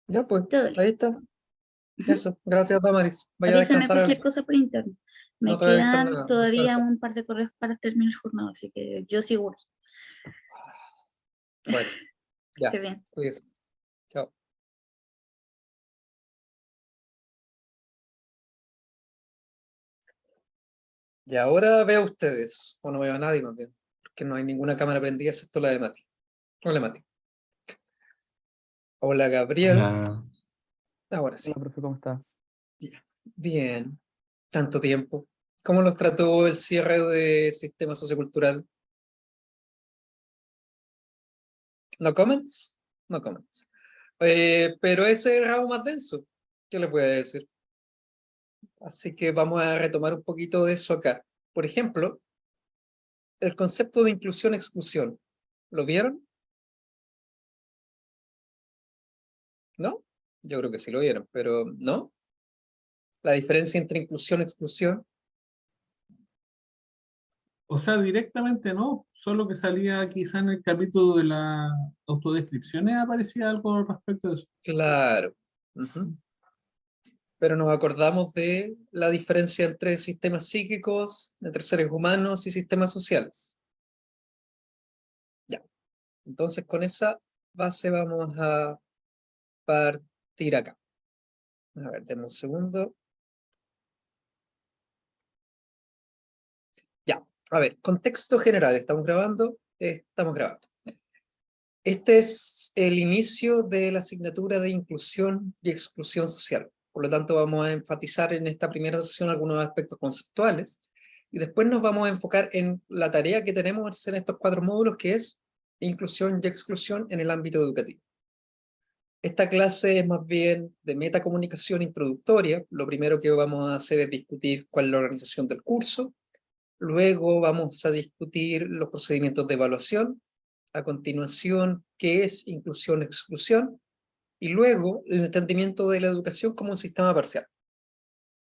Ya pues, Dale. ahí está. Eso, gracias Damaris. Vaya a Avísame descansar cualquier ahora. cosa por interno. No Me te voy a avisar quedan nada, todavía descansa. un par de correos para terminar el jornada, así que yo sigo aquí. Bueno, Esté ya, bien. cuídese. Chao. Y ahora veo a ustedes, o no veo a nadie más bien, porque no hay ninguna cámara prendida excepto la de Mati. Hola Mati. Hola Gabriel. Hola, Ahora hola, sí. profe, ¿cómo está? Ya. Bien. Tanto tiempo. ¿Cómo los trató el cierre de sistema sociocultural? ¿No comments? No comments. Pero ese es el ramo más denso. ¿Qué les voy a decir? Así que vamos a retomar un poquito de eso acá. Por ejemplo, el concepto de inclusión-exclusión. ¿Lo vieron? ¿No? Yo creo que sí lo vieron, pero ¿no? La diferencia entre inclusión-exclusión. O sea, directamente no, solo que salía quizá en el capítulo de las autodescripciones aparecía algo al respecto de eso. Claro. Ujú. Pero nos acordamos de la diferencia entre sistemas psíquicos, entre seres humanos y sistemas sociales. Ya. Entonces, con esa base vamos a partir acá. A ver, denme un segundo. Ya. A ver, contexto general. ¿Estamos grabando? Estamos grabando. Este es el inicio de la asignatura de inclusión y exclusión social. Por lo tanto, vamos a enfatizar en esta primera sesión algunos aspectos conceptuales y después nos vamos a enfocar en la tarea que tenemos en estos 4 módulos, que es inclusión y exclusión en el ámbito educativo. Esta clase es más bien de metacomunicación introductoria. Lo primero que vamos a hacer es discutir cuál es la organización del curso. Luego vamos a discutir los procedimientos de evaluación. A continuación, qué es inclusión-exclusión, y luego el entendimiento de la educación como un sistema parcial.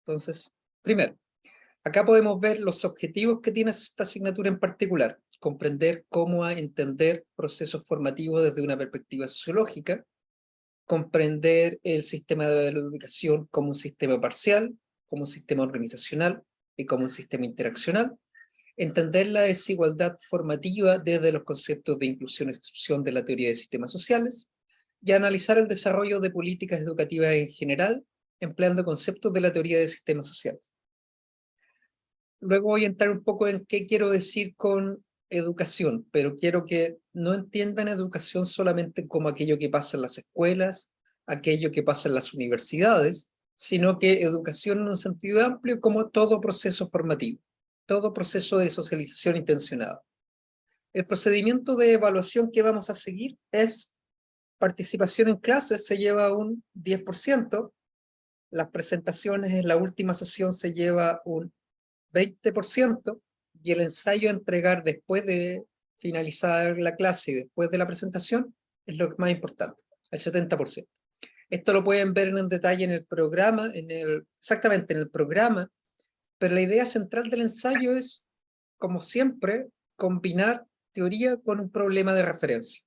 Entonces, primero, acá podemos ver los objetivos que tiene esta asignatura en particular: comprender cómo entender procesos formativos desde una perspectiva sociológica, comprender el sistema de la educación como un sistema parcial, como un sistema organizacional y como un sistema interaccional, entender la desigualdad formativa desde los conceptos de inclusión y exclusión de la teoría de sistemas sociales, y analizar el desarrollo de políticas educativas en general, empleando conceptos de la teoría de sistemas sociales. Luego voy a entrar un poco en qué quiero decir con educación, pero quiero que no entiendan educación solamente como aquello que pasa en las escuelas, aquello que pasa en las universidades, sino que educación en un sentido amplio como todo proceso formativo, todo proceso de socialización intencionada. El procedimiento de evaluación que vamos a seguir es participación en clases, se lleva un 10%, las presentaciones en la última sesión se lleva un 20%, y el ensayo a entregar después de finalizar la clase y después de la presentación es lo más importante, el 70%. Esto lo pueden ver en detalle en el programa, exactamente en el programa, pero la idea central del ensayo es, como siempre, combinar teoría con un problema de referencia,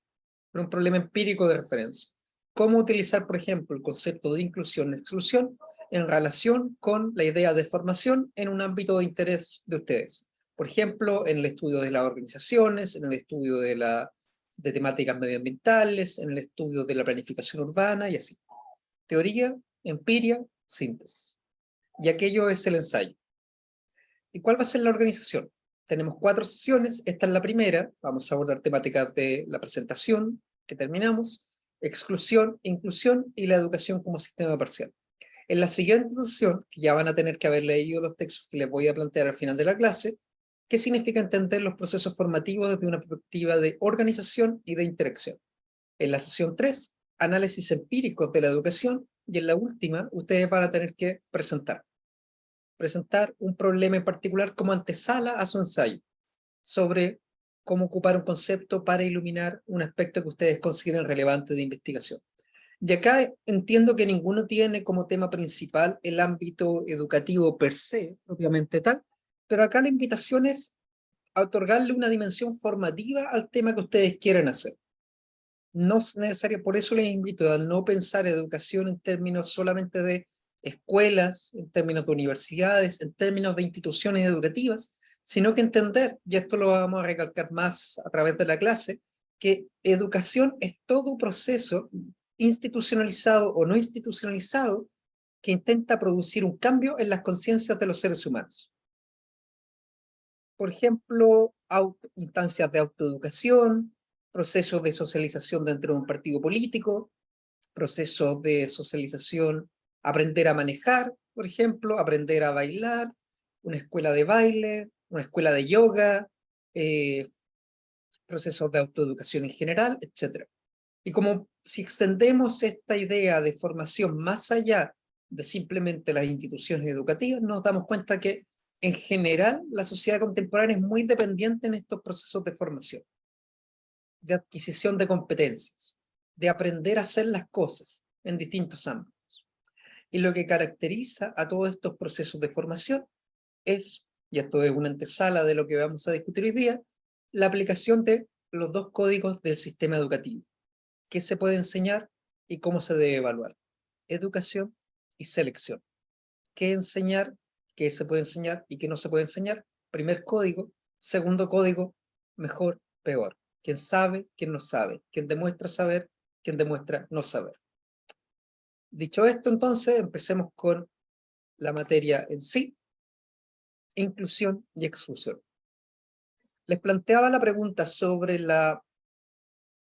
con un problema empírico de referencia. Cómo utilizar, por ejemplo, el concepto de inclusión-exclusión en relación con la idea de formación en un ámbito de interés de ustedes. Por ejemplo, en el estudio de las organizaciones, en el estudio de temáticas medioambientales, en el estudio de la planificación urbana y así. Teoría, empiria, síntesis. Y aquello es el ensayo. ¿Y cuál va a ser la organización? Tenemos 4 sesiones, esta es la primera, vamos a abordar temáticas de la presentación, que terminamos, exclusión, inclusión y la educación como sistema parcial. En la siguiente sesión, que ya van a tener que haber leído los textos que les voy a plantear al final de la clase, ¿qué significa entender los procesos formativos desde una perspectiva de organización y de interacción? En la sesión 3, análisis empíricos de la educación, y en la última, ustedes van a tener que presentar un problema en particular como antesala a su ensayo, sobre cómo ocupar un concepto para iluminar un aspecto que ustedes consideren relevante de investigación. Y acá entiendo que ninguno tiene como tema principal el ámbito educativo per se, propiamente tal, Pero acá la invitación es a otorgarle una dimensión formativa al tema que ustedes quieren hacer. No es necesario, por eso les invito a no pensar educación en términos solamente de escuelas, en términos de universidades, en términos de instituciones educativas, sino que entender, y esto lo vamos a recalcar más a través de la clase, que educación es todo proceso institucionalizado o no institucionalizado que intenta producir un cambio en las conciencias de los seres humanos. Por ejemplo, instancias de autoeducación, procesos de socialización dentro de un partido político, procesos de socialización, aprender a manejar, por ejemplo, aprender a bailar, una escuela de baile, una escuela de yoga, procesos de autoeducación en general, etc. Y como si extendemos esta idea de formación más allá de simplemente las instituciones educativas, nos damos cuenta que en general la sociedad contemporánea es muy dependiente en estos procesos de formación, de adquisición de competencias, de aprender a hacer las cosas en distintos ámbitos. Y lo que caracteriza a todos estos procesos de formación es, y esto es una antesala de lo que vamos a discutir hoy día, la aplicación de los dos códigos del sistema educativo. ¿Qué se puede enseñar y cómo se debe evaluar? Educación y selección. ¿Qué enseñar? ¿Qué se puede enseñar y qué no se puede enseñar? Primer código. Segundo código, mejor, peor. ¿Quién sabe? ¿Quién no sabe? ¿Quién demuestra saber? ¿Quién demuestra no saber? Dicho esto, entonces, empecemos con la materia en sí, inclusión y exclusión. Les planteaba la pregunta sobre la...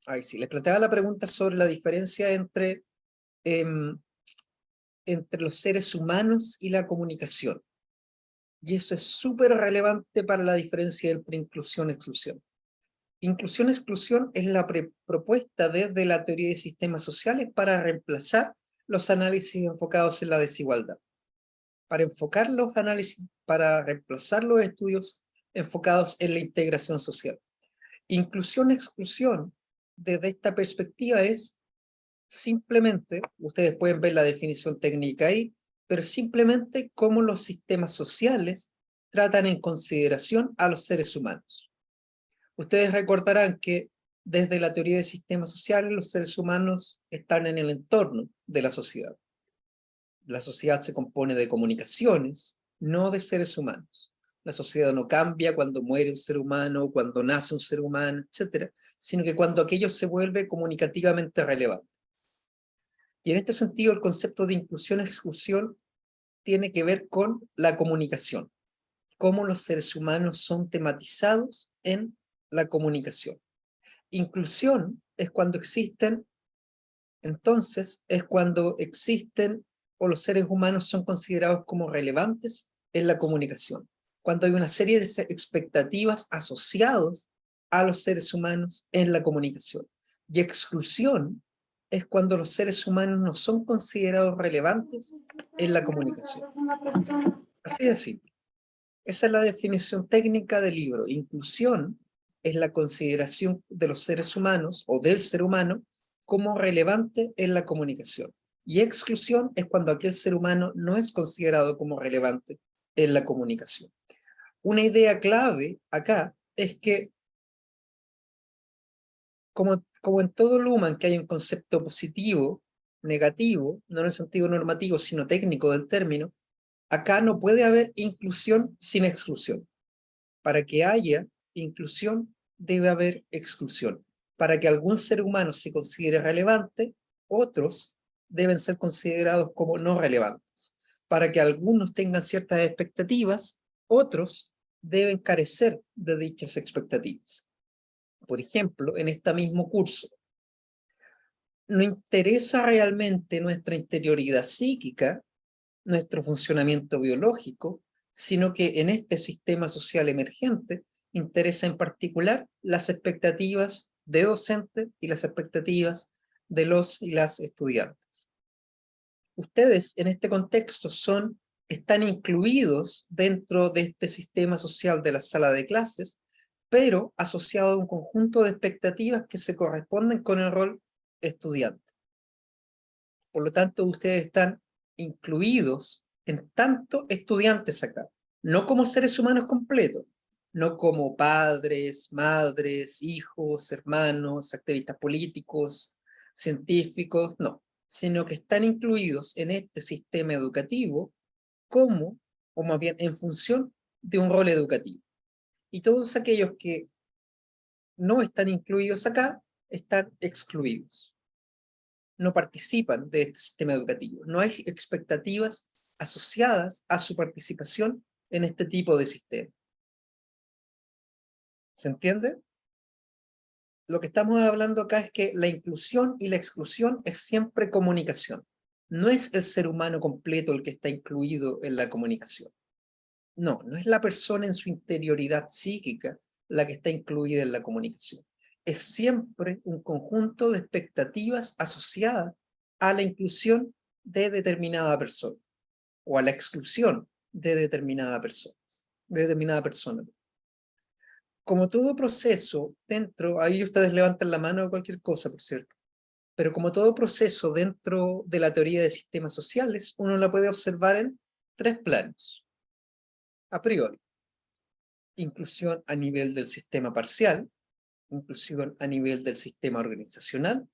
les planteaba la pregunta sobre la diferencia entre los seres humanos y la comunicación. Y eso es súper relevante para la diferencia entre inclusión y exclusión. Inclusión-exclusión es la propuesta desde la teoría de sistemas sociales para reemplazar los análisis enfocados en la desigualdad. Para enfocar los análisis, para reemplazar los estudios enfocados en la integración social. Inclusión-exclusión, desde esta perspectiva, es simplemente, ustedes pueden ver la definición técnica ahí, pero simplemente cómo los sistemas sociales tratan en consideración a los seres humanos. Ustedes recordarán que desde la teoría de sistemas sociales los seres humanos están en el entorno de la sociedad. La sociedad se compone de comunicaciones, no de seres humanos. La sociedad no cambia cuando muere un ser humano, cuando nace un ser humano, etc., sino que cuando aquello se vuelve comunicativamente relevante. Y en este sentido, el concepto de inclusión-exclusión tiene que ver con la comunicación, cómo los seres humanos son tematizados en la comunicación. Inclusión es cuando existen, entonces, es cuando existen o los seres humanos son considerados como relevantes en la comunicación, cuando hay una serie de expectativas asociadas a los seres humanos en la comunicación. Y exclusión es cuando los seres humanos no son considerados relevantes en la comunicación. Así de simple. Esa es la definición técnica del libro. Inclusión es la consideración de los seres humanos o del ser humano como relevante en la comunicación. Y exclusión es cuando aquel ser humano no es considerado como relevante en la comunicación. Una idea clave acá es que como en todo Luhmann, que hay un concepto positivo, negativo, no en el sentido normativo, sino técnico del término, acá no puede haber inclusión sin exclusión. Para que haya inclusión, debe haber exclusión. Para que algún ser humano se considere relevante, otros deben ser considerados como no relevantes. Para que algunos tengan ciertas expectativas, otros deben carecer de dichas expectativas. Por ejemplo, en este mismo curso, no interesa realmente nuestra interioridad psíquica, nuestro funcionamiento biológico, sino que en este sistema social emergente interesa en particular las expectativas de docentes y las expectativas de los y las estudiantes. Ustedes en este contexto están incluidos dentro de este sistema social de la sala de clases, pero asociado a un conjunto de expectativas que se corresponden con el rol estudiante. Por lo tanto, ustedes están incluidos en tanto estudiantes acá, no como seres humanos completos, no como padres, madres, hijos, hermanos, activistas políticos, científicos, no, sino que están incluidos en este sistema educativo como, o más bien en función de un rol educativo. Y todos aquellos que no están incluidos acá, están excluidos. No participan de este sistema educativo. No hay expectativas asociadas a su participación en este tipo de sistema. ¿Se entiende? Lo que estamos hablando acá es que la inclusión y la exclusión es siempre comunicación. No es el ser humano completo el que está incluido en la comunicación. No, no es la persona en su interioridad psíquica la que está incluida en la comunicación. Es siempre un conjunto de expectativas asociadas a la inclusión de determinada persona o a la exclusión de determinada persona. Como todo proceso dentro, ahí ustedes levantan la mano o cualquier cosa, por cierto, pero como todo proceso dentro de la teoría de sistemas sociales, uno la puede observar en 3 planos. A priori, inclusión a nivel del sistema parcial, inclusión a nivel del sistema organizacional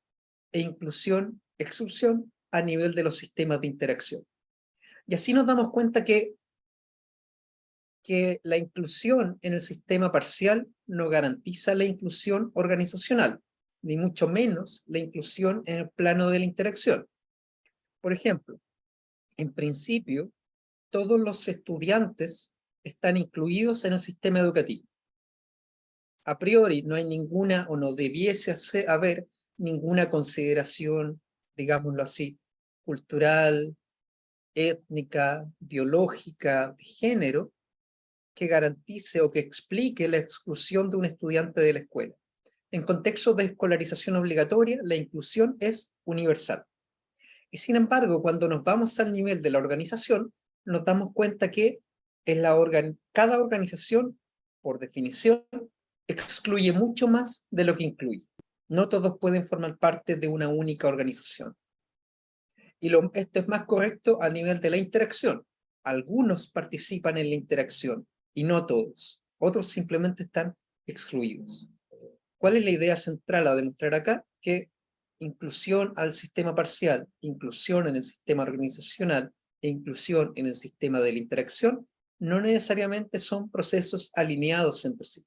e inclusión, exclusión a nivel de los sistemas de interacción. Y así nos damos cuenta que la inclusión en el sistema parcial no garantiza la inclusión organizacional, ni mucho menos la inclusión en el plano de la interacción. Por ejemplo, en principio, todos los estudiantes están incluidos en el sistema educativo. A priori no hay ninguna, o no debiese haber ninguna consideración, digámoslo así, cultural, étnica, biológica, de género, que garantice o que explique la exclusión de un estudiante de la escuela. En contextos de escolarización obligatoria, la inclusión es universal. Y sin embargo, cuando nos vamos al nivel de la organización, nos damos cuenta que cada organización, por definición, excluye mucho más de lo que incluye. No todos pueden formar parte de una única organización. Y esto es más correcto a nivel de la interacción. Algunos participan en la interacción y no todos. Otros simplemente están excluidos. ¿Cuál es la idea central a demostrar acá? Que inclusión al sistema parcial, inclusión en el sistema organizacional e inclusión en el sistema de la interacción no necesariamente son procesos alineados entre sí.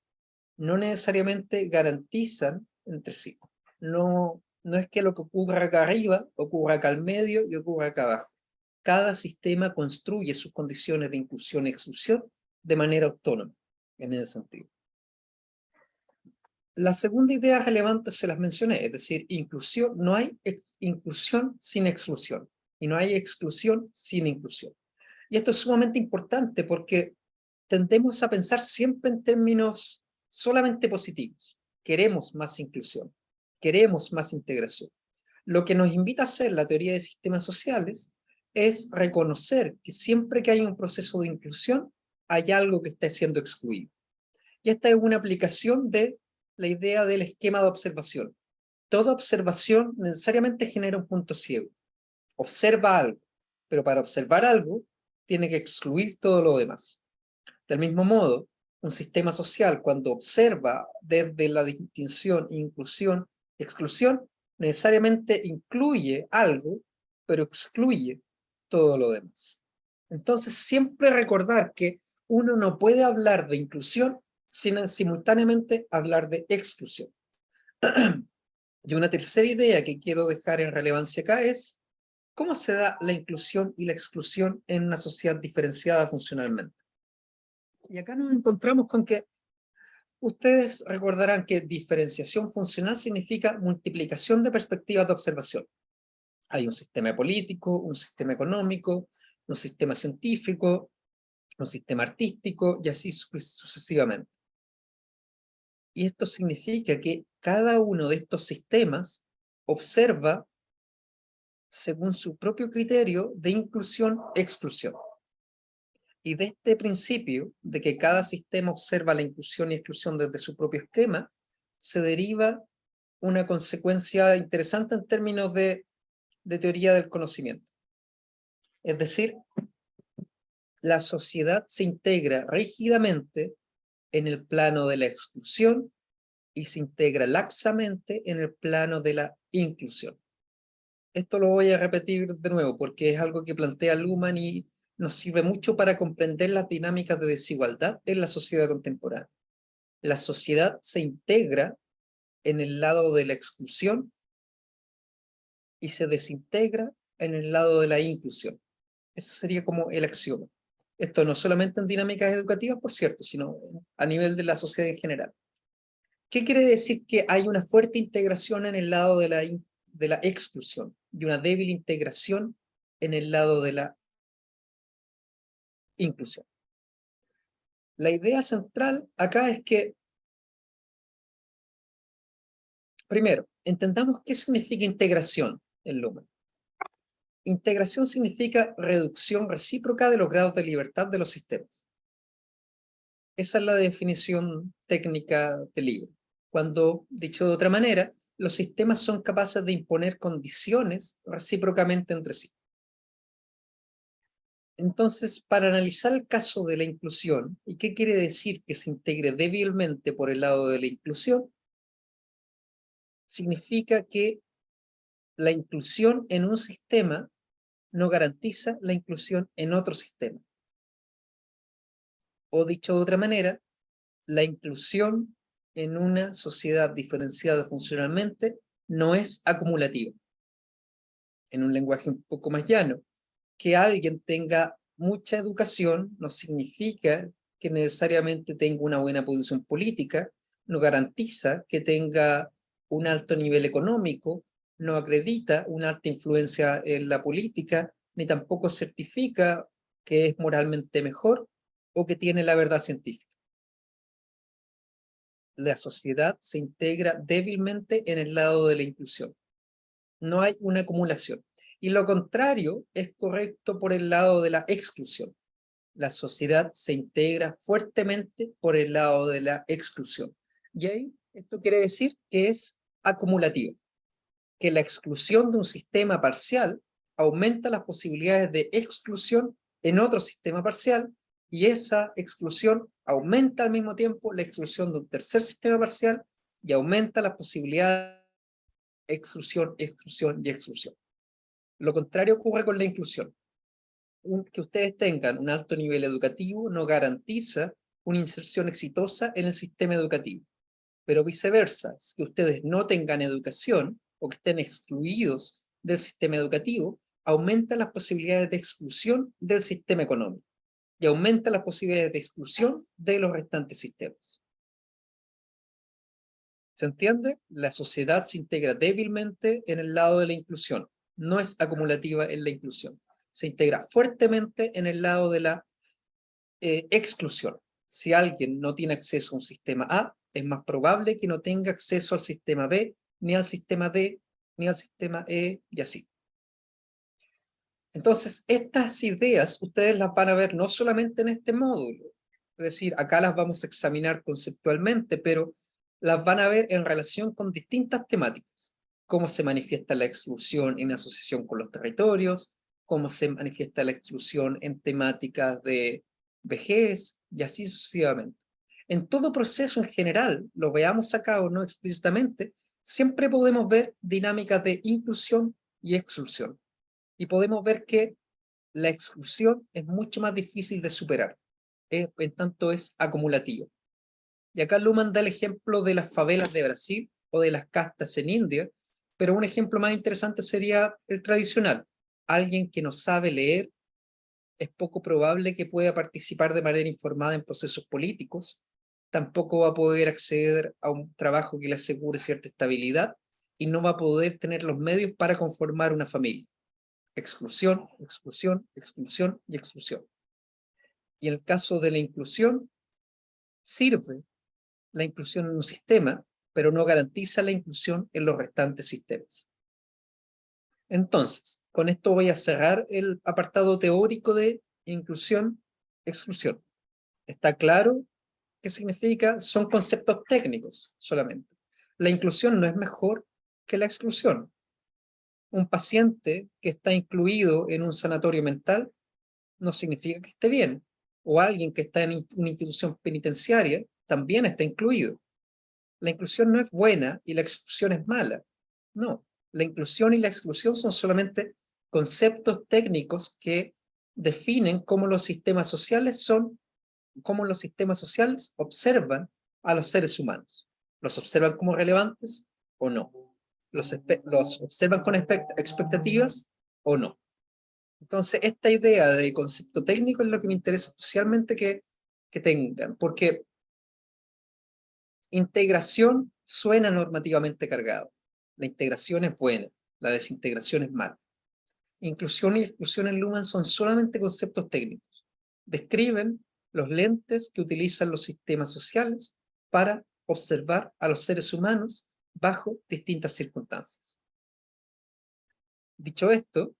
No necesariamente garantizan entre sí. No es que lo que ocurra acá arriba ocurra acá al medio y ocurra acá abajo. Cada sistema construye sus condiciones de inclusión y exclusión de manera autónoma, en ese sentido. La segunda idea relevante se las mencioné, es decir, inclusión, no hay inclusión sin exclusión y no hay exclusión sin inclusión. Y esto es sumamente importante porque tendemos a pensar siempre en términos solamente positivos. Queremos más inclusión, queremos más integración. Lo que nos invita a hacer la teoría de sistemas sociales es reconocer que siempre que hay un proceso de inclusión, hay algo que está siendo excluido. Y esta es una aplicación de la idea del esquema de observación. Toda observación necesariamente genera un punto ciego. Observa algo, pero para observar algo tiene que excluir todo lo demás. Del mismo modo, un sistema social cuando observa desde la distinción, inclusión, exclusión, necesariamente incluye algo, pero excluye todo lo demás. Entonces, siempre recordar que uno no puede hablar de inclusión sin simultáneamente hablar de exclusión. Y una tercera idea que quiero dejar en relevancia acá es cómo se da la inclusión y la exclusión en una sociedad diferenciada funcionalmente. Y acá nos encontramos con que ustedes recordarán que diferenciación funcional significa multiplicación de perspectivas de observación. Hay un sistema político, un sistema económico, un sistema científico, un sistema artístico y así sucesivamente. Y esto significa que cada uno de estos sistemas observa según su propio criterio de inclusión-exclusión. Y de este principio, de que cada sistema observa la inclusión y exclusión desde su propio esquema, se deriva una consecuencia interesante en términos de teoría del conocimiento. Es decir, la sociedad se integra rígidamente en el plano de la exclusión y se integra laxamente en el plano de la inclusión. Esto lo voy a repetir de nuevo porque es algo que plantea Luhmann y nos sirve mucho para comprender las dinámicas de desigualdad en la sociedad contemporánea. La sociedad se integra en el lado de la exclusión y se desintegra en el lado de la inclusión. Ese sería como el axioma. Esto no solamente en dinámicas educativas, por cierto, sino a nivel de la sociedad en general. ¿Qué quiere decir? Que hay una fuerte integración en el lado de la exclusión y una débil integración en el lado de la inclusión. La idea central acá es que, primero, entendamos qué significa integración en Luhmann. Integración significa reducción recíproca de los grados de libertad de los sistemas. Esa es la definición técnica del libro. Cuando, dicho de otra manera, los sistemas son capaces de imponer condiciones recíprocamente entre sí. Entonces, para analizar el caso de la inclusión, ¿y qué quiere decir que se integre débilmente por el lado de la inclusión? Significa que la inclusión en un sistema no garantiza la inclusión en otro sistema. O dicho de otra manera, la inclusión en una sociedad diferenciada funcionalmente no es acumulativa. En un lenguaje un poco más llano, que alguien tenga mucha educación no significa que necesariamente tenga una buena posición política, no garantiza que tenga un alto nivel económico, no acredita una alta influencia en la política, ni tampoco certifica que es moralmente mejor o que tiene la verdad científica. La sociedad se integra débilmente en el lado de la inclusión. No hay una acumulación. Y lo contrario es correcto por el lado de la exclusión. La sociedad se integra fuertemente por el lado de la exclusión. Y ahí esto quiere decir que es acumulativo, que la exclusión de un sistema parcial aumenta las posibilidades de exclusión en otro sistema parcial y esa exclusión aumenta al mismo tiempo la exclusión de un tercer sistema parcial y aumenta las posibilidades de exclusión, exclusión y exclusión. Lo contrario ocurre con la inclusión. Que ustedes tengan un alto nivel educativo no garantiza una inserción exitosa en el sistema educativo, pero viceversa, si ustedes no tengan educación o que estén excluidos del sistema educativo, aumenta las posibilidades de exclusión del sistema económico y aumenta las posibilidades de exclusión de los restantes sistemas. ¿Se entiende? La sociedad se integra débilmente en el lado de la inclusión, no es acumulativa en la inclusión. Se integra fuertemente en el lado de la exclusión. Si alguien no tiene acceso a un sistema A, es más probable que no tenga acceso al sistema B, ni al sistema D, ni al sistema E, y así. Entonces, estas ideas ustedes las van a ver no solamente en este módulo, es decir, acá las vamos a examinar conceptualmente, pero las van a ver en relación con distintas temáticas. Cómo se manifiesta la exclusión en asociación con los territorios, cómo se manifiesta la exclusión en temáticas de vejez, y así sucesivamente. En todo proceso en general, lo veamos acá o no explícitamente, siempre podemos ver dinámicas de inclusión y exclusión. Y podemos ver que la exclusión es mucho más difícil de superar, en tanto es acumulativo. Y acá Luhmann da el ejemplo de las favelas de Brasil o de las castas en India, pero un ejemplo más interesante sería el tradicional. Alguien que no sabe leer es poco probable que pueda participar de manera informada en procesos políticos, tampoco va a poder acceder a un trabajo que le asegure cierta estabilidad y no va a poder tener los medios para conformar una familia. Exclusión, exclusión, exclusión y exclusión. Y en el caso de la inclusión, sirve la inclusión en un sistema, pero no garantiza la inclusión en los restantes sistemas. Entonces, con esto voy a cerrar el apartado teórico de inclusión, exclusión. ¿Está claro qué significa? Son conceptos técnicos solamente. La inclusión no es mejor que la exclusión. Un paciente que está incluido en un sanatorio mental no significa que esté bien. O alguien que está en una institución penitenciaria también está incluido. La inclusión no es buena y la exclusión es mala. No, la inclusión y la exclusión son solamente conceptos técnicos que definen cómo los sistemas sociales observan a los seres humanos. ¿Los observan como relevantes o no? ¿Los observan con expectativas o no? Entonces, esta idea de concepto técnico es lo que me interesa especialmente que tengan, porque integración suena normativamente cargado. La integración es buena, la desintegración es mala. Inclusión y exclusión en Luhmann son solamente conceptos técnicos. Describen los lentes que utilizan los sistemas sociales para observar a los seres humanos bajo distintas circunstancias. Dicho esto,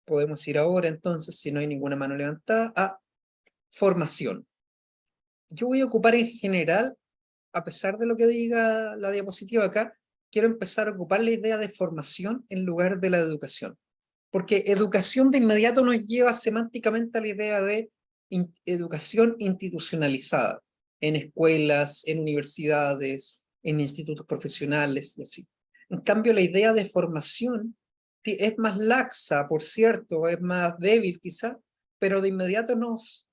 podemos ir ahora entonces, si no hay ninguna mano levantada, a formación. Yo voy a ocupar en general, a pesar de lo que diga la diapositiva acá, quiero empezar a ocupar la idea de formación en lugar de la educación. Porque educación de inmediato nos lleva semánticamente a la idea de educación institucionalizada, en escuelas, en universidades, en institutos profesionales y así. En cambio, la idea de formación es más laxa, por cierto, es más débil quizá, pero de inmediato nos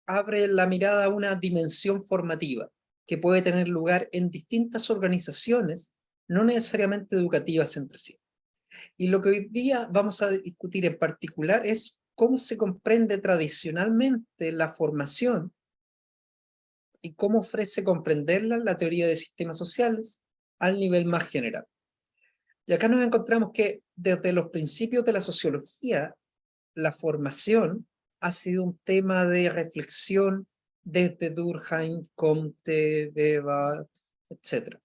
abre la mirada a una dimensión formativa que puede tener lugar en distintas organizaciones, no necesariamente educativas entre sí. Y lo que hoy día vamos a discutir en particular es cómo se comprende tradicionalmente la formación y cómo ofrece comprenderla la teoría de sistemas sociales al nivel más general. Y acá nos encontramos que desde los principios de la sociología, la formación ha sido un tema de reflexión desde Durkheim, Comte, Weber, etc.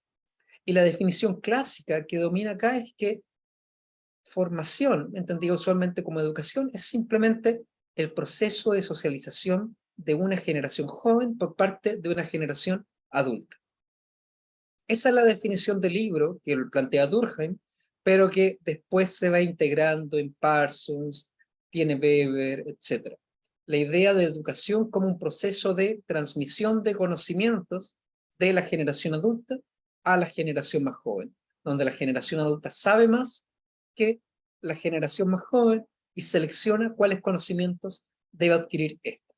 Y la definición clásica que domina acá es que formación, entendida usualmente como educación, es simplemente el proceso de socialización de una generación joven por parte de una generación adulta. Esa es la definición del libro que plantea Durkheim, pero que después se va integrando en Parsons, tiene Weber, etc. La idea de educación como un proceso de transmisión de conocimientos de la generación adulta a la generación más joven, donde la generación adulta sabe más que la generación más joven y selecciona cuáles conocimientos debe adquirir ésta.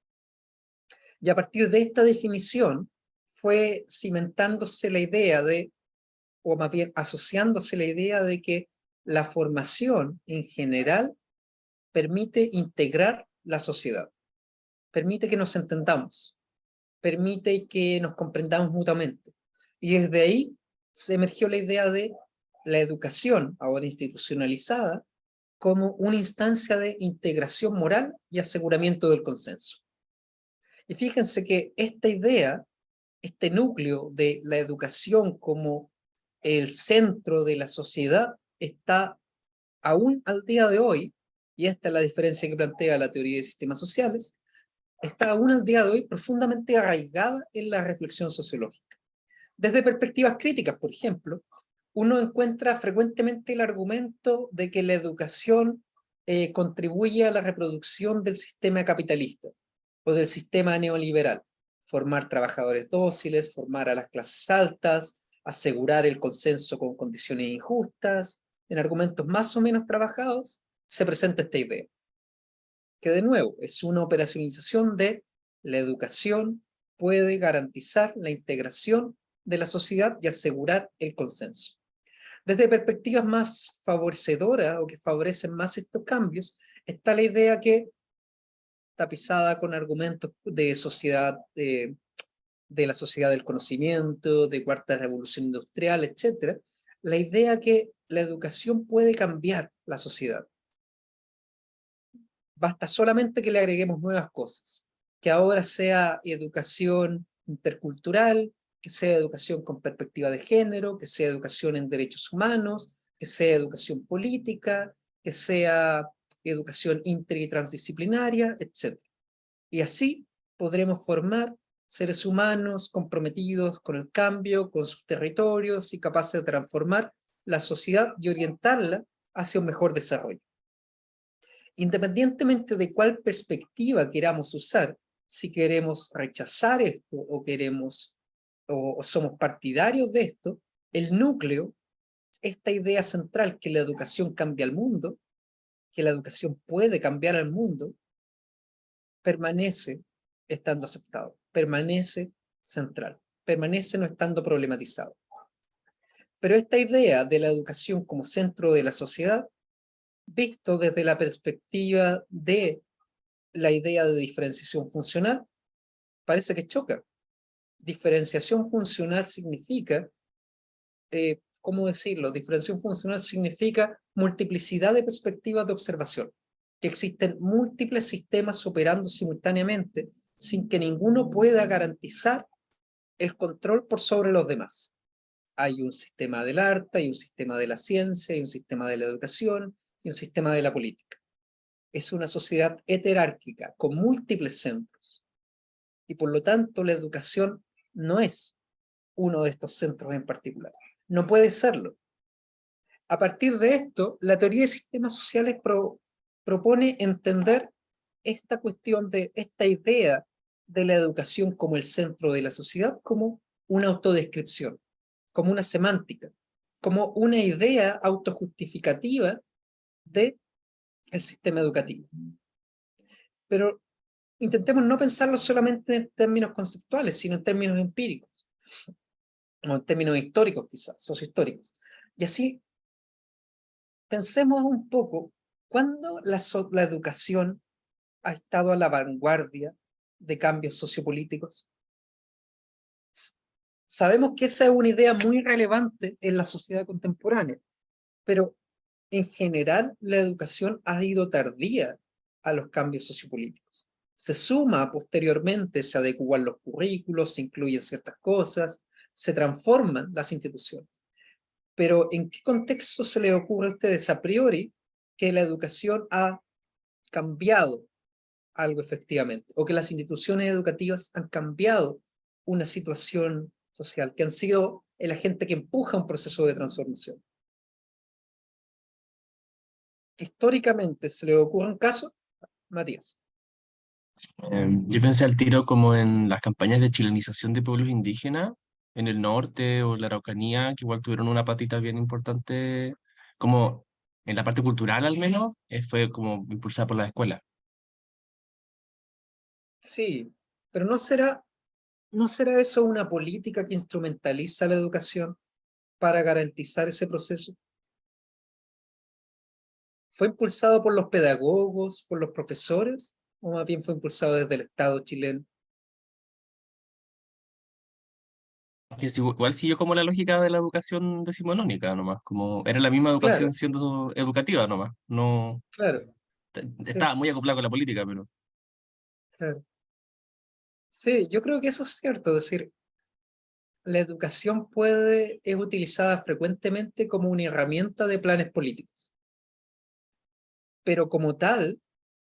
Y a partir de esta definición fue cimentándose la idea de, o más bien asociándose la idea de que la formación en general permite integrar la sociedad, permite que nos entendamos, permite que nos comprendamos mutuamente. Y desde ahí se emergió la idea de la educación, ahora institucionalizada, como una instancia de integración moral y aseguramiento del consenso. Y fíjense que esta idea, este núcleo de la educación como el centro de la sociedad, está aún al día de hoy, y esta es la diferencia que plantea la teoría de sistemas sociales, está aún al día de hoy profundamente arraigada en la reflexión sociológica. Desde perspectivas críticas, por ejemplo, uno encuentra frecuentemente el argumento de que la educación contribuye a la reproducción del sistema capitalista o del sistema neoliberal, formar trabajadores dóciles, formar a las clases altas, asegurar el consenso con condiciones injustas. En argumentos más o menos trabajados se presenta esta idea, que de nuevo es una operacionalización de la educación puede garantizar la integración de la sociedad y asegurar el consenso. Desde perspectivas más favorecedoras o que favorecen más estos cambios, está la idea que, tapizada con argumentos de sociedad, de la sociedad del conocimiento, de cuarta revolución industrial, etc., la idea que la educación puede cambiar la sociedad. Basta solamente que le agreguemos nuevas cosas, que ahora sea educación intercultural, que sea educación con perspectiva de género, que sea educación en derechos humanos, que sea educación política, que sea educación inter y transdisciplinaria, etc. Y así podremos formar seres humanos comprometidos con el cambio, con sus territorios y capaces de transformar la sociedad y orientarla hacia un mejor desarrollo. Independientemente de cuál perspectiva queramos usar, si queremos rechazar esto o somos partidarios de esto, el núcleo, esta idea central que la educación cambia el mundo, que la educación puede cambiar al mundo, permanece estando aceptado, permanece central, permanece no estando problematizado. Pero esta idea de la educación como centro de la sociedad, visto desde la perspectiva de la idea de diferenciación funcional, parece que choca. Diferenciación funcional significa, ¿cómo decirlo? Diferenciación funcional significa multiplicidad de perspectivas de observación, que existen múltiples sistemas operando simultáneamente sin que ninguno pueda garantizar el control por sobre los demás. Hay un sistema del arte, hay un sistema de la ciencia, hay un sistema de la educación y un sistema de la política. Es una sociedad heterárquica con múltiples centros. Y por lo tanto la educación no es uno de estos centros en particular. No puede serlo. A partir de esto, la teoría de sistemas sociales propone entender esta cuestión de esta idea de la educación como el centro de la sociedad como una autodescripción, como una semántica, como una idea autojustificativa del sistema educativo. Pero intentemos no pensarlo solamente en términos conceptuales, sino en términos empíricos, o en términos históricos quizás, sociohistóricos. Y así pensemos un poco, ¿cuándo la educación ha estado a la vanguardia de cambios sociopolíticos? Sabemos que esa es una idea muy relevante en la sociedad contemporánea, pero en general la educación ha ido tardía a los cambios sociopolíticos. Se suma posteriormente, se adecuan los currículos, se incluyen ciertas cosas, se transforman las instituciones. Pero ¿en qué contexto se le ocurre a ustedes a priori que la educación ha cambiado algo efectivamente, o que las instituciones educativas han cambiado una situación social, que han sido el agente que empuja un proceso de transformación? Históricamente, ¿se le ocurre un caso? Matías. Yo pensé al tiro como en las campañas de chilenización de pueblos indígenas en el norte o la Araucanía, que igual tuvieron una patita bien importante, como en la parte cultural al menos, fue como impulsada por la escuela. Sí, pero ¿no será eso una política que instrumentaliza la educación para garantizar ese proceso? ¿Fue impulsado por los pedagogos, por los profesores, o más bien fue impulsado desde el Estado chileno? Que igual siguió como la lógica de la educación decimonónica nomás, como era la misma Claro, educación siendo educativa nomás, no claro, sí, estaba muy acoplada con la política, pero claro. Sí, yo creo que eso es cierto, es decir, la educación es utilizada frecuentemente como una herramienta de planes políticos, pero como tal,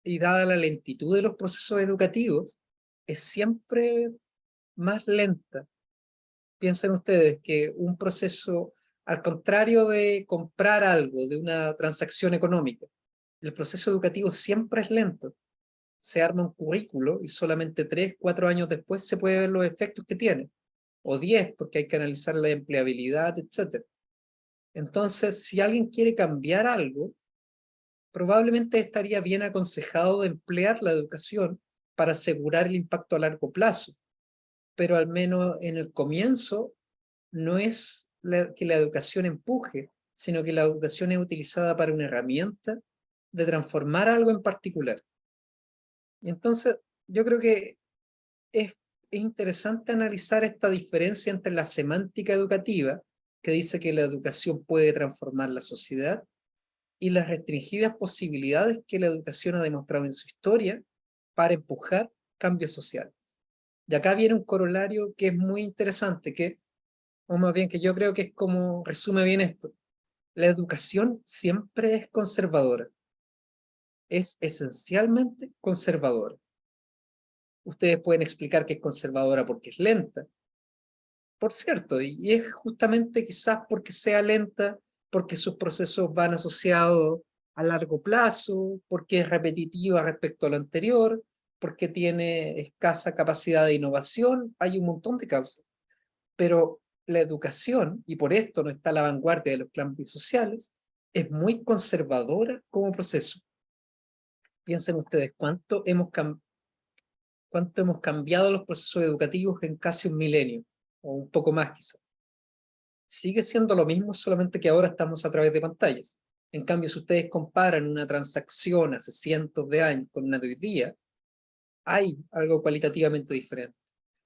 y dada la lentitud de los procesos educativos, es siempre más lenta. Piensen ustedes que un proceso, al contrario de comprar algo, de una transacción económica, el proceso educativo siempre es lento. Se arma un currículo y solamente 3, 4 años después se puede ver los efectos que tiene, o 10, porque hay que analizar la empleabilidad, etc. Entonces, si alguien quiere cambiar algo, probablemente estaría bien aconsejado de emplear la educación para asegurar el impacto a largo plazo, pero al menos en el comienzo no es que la educación empuje, sino que la educación es utilizada para una herramienta de transformar algo en particular. Y entonces, yo creo que es interesante analizar esta diferencia entre la semántica educativa, que dice que la educación puede transformar la sociedad, y las restringidas posibilidades que la educación ha demostrado en su historia para empujar cambios sociales. Y acá viene un corolario que es muy interesante, o más bien que yo creo que es como resume bien esto. La educación siempre es conservadora, es esencialmente conservadora. Ustedes pueden explicar que es conservadora porque es lenta, por cierto, y es justamente quizás porque sea lenta, porque sus procesos van asociados a largo plazo, porque es repetitiva respecto a lo anterior, porque tiene escasa capacidad de innovación, hay un montón de causas. Pero la educación, y por esto no está a la vanguardia de los cambios sociales, es muy conservadora como proceso. Piensen ustedes cuánto hemos cambiado los procesos educativos en casi un milenio, o un poco más quizás. Sigue siendo lo mismo, solamente que ahora estamos a través de pantallas. En cambio, si ustedes comparan una transacción hace cientos de años con una de hoy día, hay algo cualitativamente diferente.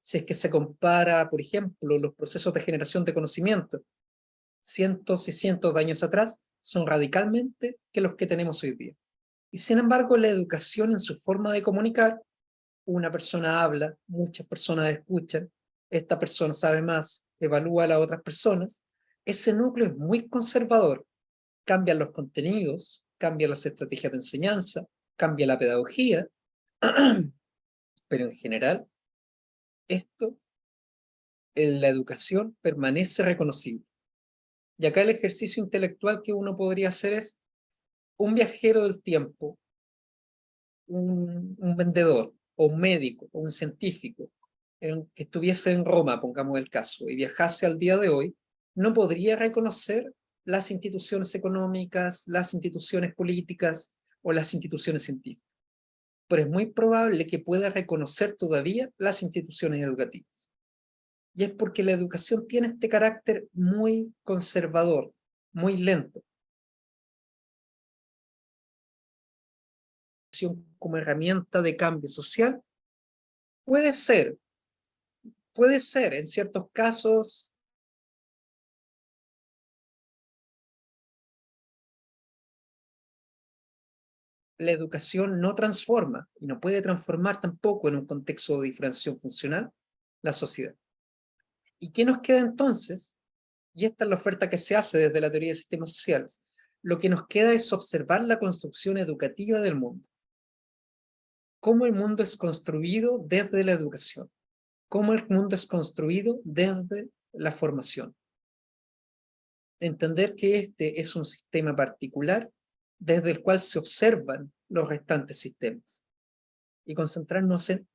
Si es que se compara, por ejemplo, los procesos de generación de conocimiento, cientos y cientos de años atrás, son radicalmente que los que tenemos hoy día. Y sin embargo, la educación en su forma de comunicar, una persona habla, muchas personas escuchan, esta persona sabe más, evalúa a las otras personas, ese núcleo es muy conservador. Cambian los contenidos, cambian las estrategias de enseñanza, cambia la pedagogía, pero en general, esto en la educación permanece reconocible. Y acá el ejercicio intelectual que uno podría hacer es un viajero del tiempo, un vendedor, o un médico, o un científico, que estuviese en Roma, pongamos el caso, y viajase al día de hoy, no podría reconocer las instituciones económicas, las instituciones políticas o las instituciones científicas. Pero es muy probable que pueda reconocer todavía las instituciones educativas. Y es porque la educación tiene este carácter muy conservador, muy lento. Como herramienta de cambio social, puede ser en ciertos casos. La educación no transforma, y no puede transformar tampoco en un contexto de diferenciación funcional, la sociedad. ¿Y qué nos queda entonces? Y esta es la oferta que se hace desde la teoría de sistemas sociales. Lo que nos queda es observar la construcción educativa del mundo. Cómo el mundo es construido desde la educación. Cómo el mundo es construido desde la formación. Entender que este es un sistema particular desde el cual se observan los restantes sistemas. Y concentrarnos en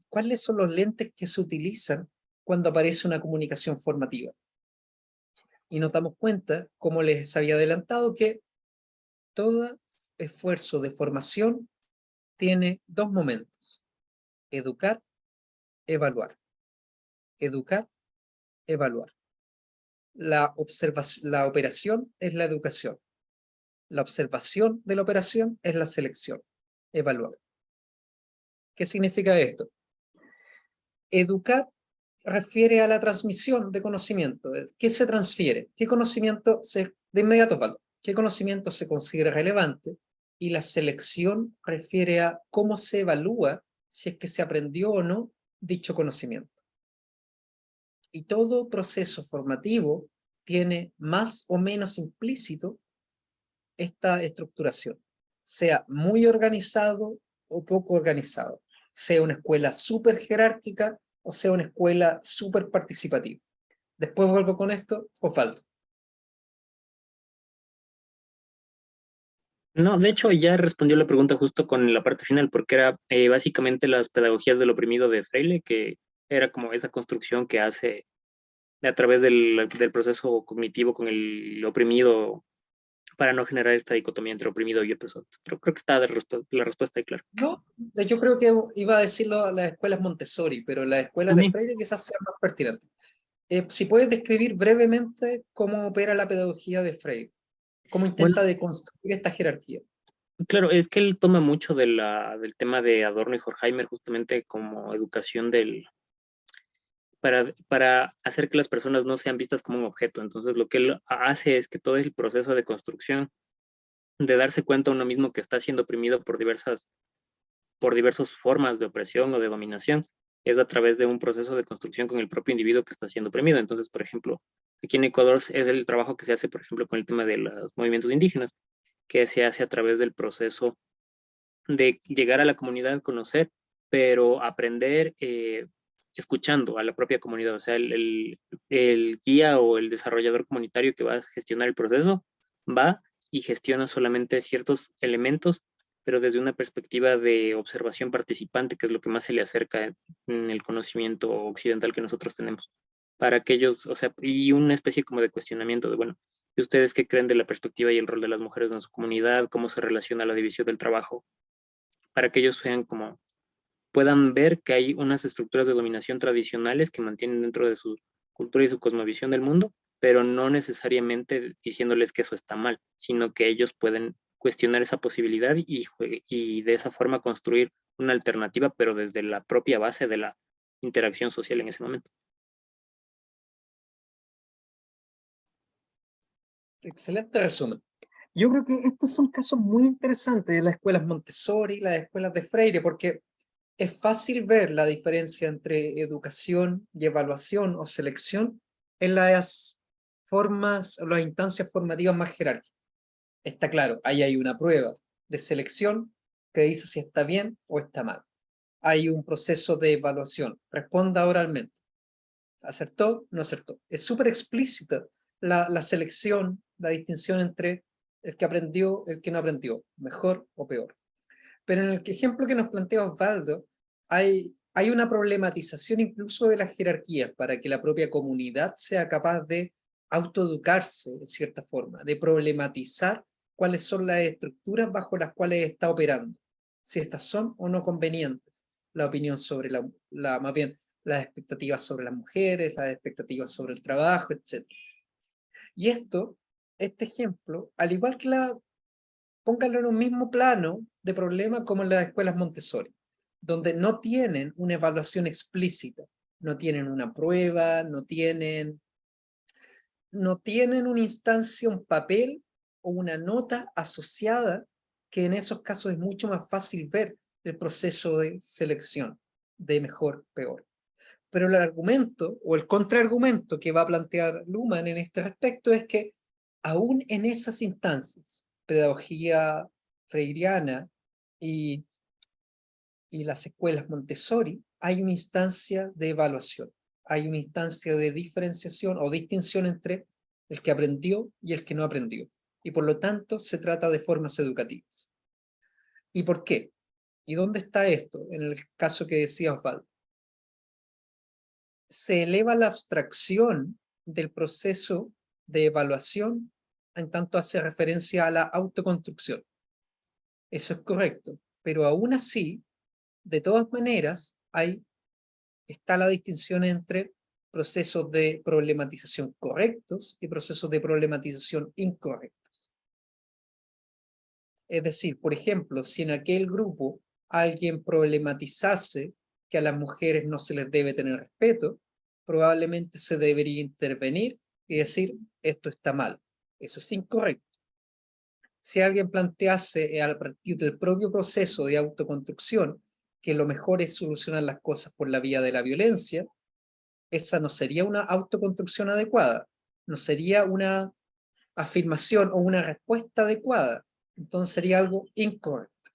cuáles son los lentes que se utilizan cuando aparece una comunicación formativa. Y nos damos cuenta, como les había adelantado, que todo esfuerzo de formación tiene dos momentos: educar, evaluar. Educar, evaluar. La operación es la educación. La observación de la operación es la selección. Evaluar. ¿Qué significa esto? Educar refiere a la transmisión de conocimiento. ¿Qué se transfiere? ¿Qué conocimiento de inmediato, Osvaldo? ¿Qué conocimiento se considera relevante? Y la selección refiere a cómo se evalúa si es que se aprendió o no dicho conocimiento. Y todo proceso formativo tiene más o menos implícito esta estructuración, sea muy organizado o poco organizado, sea una escuela súper jerárquica o sea una escuela súper participativa. Después vuelvo con esto, Osvaldo. No, de hecho ya respondió la pregunta justo con la parte final, porque era básicamente las pedagogías del oprimido de Freire, que era como esa construcción que hace a través del proceso cognitivo con el oprimido para no generar esta dicotomía entre oprimido y opresor. Pero creo que está la respuesta ahí clara. No, yo creo que iba a decirlo las escuelas Montessori, pero las escuelas de Freire quizás sean más pertinentes. Si puedes describir brevemente cómo opera la pedagogía de Freire, cómo intenta deconstruir esta jerarquía. Claro, es que él toma mucho del tema de Adorno y Horkheimer justamente como educación para hacer que las personas no sean vistas como un objeto. Entonces lo que él hace es que todo el proceso de construcción, de darse cuenta uno mismo que está siendo oprimido por diversas formas de opresión o de dominación, es a través de un proceso de construcción con el propio individuo que está siendo oprimido. Entonces, por ejemplo, aquí en Ecuador es el trabajo que se hace, por ejemplo, con el tema de los movimientos indígenas, que se hace a través del proceso de llegar a la comunidad, conocer, pero aprender escuchando a la propia comunidad. O sea, el guía o el desarrollador comunitario que va a gestionar el proceso va y gestiona solamente ciertos elementos, pero desde una perspectiva de observación participante, que es lo que más se le acerca en el conocimiento occidental que nosotros tenemos. Para aquellos, o sea, y una especie como de cuestionamiento de, bueno, ¿y ustedes qué creen de la perspectiva y el rol de las mujeres en su comunidad? ¿Cómo se relaciona la división del trabajo? Para que ellos sean como, puedan ver que hay unas estructuras de dominación tradicionales que mantienen dentro de su cultura y su cosmovisión del mundo, pero no necesariamente diciéndoles que eso está mal, sino que ellos pueden cuestionar esa posibilidad y de esa forma construir una alternativa, pero desde la propia base de la interacción social en ese momento. Excelente resumen. Yo creo que estos son casos muy interesantes de las escuelas Montessori, las escuelas de Freire, porque es fácil ver la diferencia entre educación y evaluación o selección en las formas o las instancias formativas más jerárquicas. Está claro, ahí hay una prueba de selección que dice si está bien o está mal. Hay un proceso de evaluación, responda oralmente. ¿Acertó? No acertó. Es súper explícita la selección, la distinción entre el que aprendió, el que no aprendió, mejor o peor. Pero en el ejemplo que nos plantea Osvaldo, hay una problematización incluso de las jerarquías para que la propia comunidad sea capaz de autoeducarse de cierta forma, de problematizar cuáles son las estructuras bajo las cuales está operando, si estas son o no convenientes, la opinión sobre más bien las expectativas sobre las mujeres, las expectativas sobre el trabajo, etc. Y este ejemplo, al igual que pónganlo en un mismo plano de problema como en las escuelas Montessori, donde no tienen una evaluación explícita, no tienen una prueba, no tienen una instancia, un papel o una nota asociada, que en esos casos es mucho más fácil ver el proceso de selección de mejor, peor. Pero el argumento o el contraargumento que va a plantear Luhmann en este respecto es que aún en esas instancias, pedagogía freiriana y las escuelas Montessori, hay una instancia de evaluación, hay una instancia de diferenciación o distinción entre el que aprendió y el que no aprendió. Y por lo tanto se trata de formas educativas. ¿Y por qué? ¿Y dónde está esto? En el caso que decía Osvaldo. Se eleva la abstracción del proceso de evaluación en tanto hace referencia a la autoconstrucción. Eso es correcto, pero aún así, de todas maneras, está la distinción entre procesos de problematización correctos y procesos de problematización incorrectos. Es decir, por ejemplo, si en aquel grupo alguien problematizase que a las mujeres no se les debe tener respeto, probablemente se debería intervenir y decir, esto está mal. Eso es incorrecto. Si alguien plantease a partir del propio proceso de autoconstrucción que lo mejor es solucionar las cosas por la vía de la violencia, esa no sería una autoconstrucción adecuada, no sería una afirmación o una respuesta adecuada, entonces sería algo incorrecto.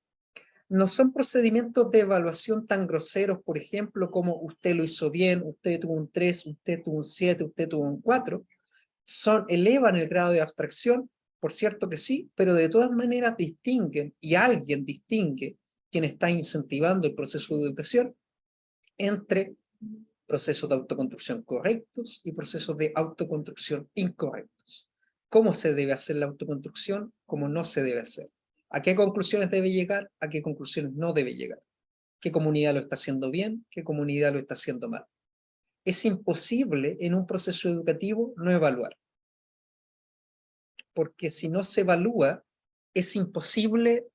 No son procedimientos de evaluación tan groseros, por ejemplo, como usted lo hizo bien, usted tuvo un 3, usted tuvo un 7, usted tuvo un 4, elevan el grado de abstracción, por cierto que sí, pero de todas maneras distinguen, y alguien distingue quien está incentivando el proceso de educación entre procesos de autoconstrucción correctos y procesos de autoconstrucción incorrectos. ¿Cómo se debe hacer la autoconstrucción? ¿Cómo no se debe hacer? ¿A qué conclusiones debe llegar? ¿A qué conclusiones no debe llegar? ¿Qué comunidad lo está haciendo bien? ¿Qué comunidad lo está haciendo mal? Es imposible en un proceso educativo no evaluar. Porque si no se evalúa, es imposible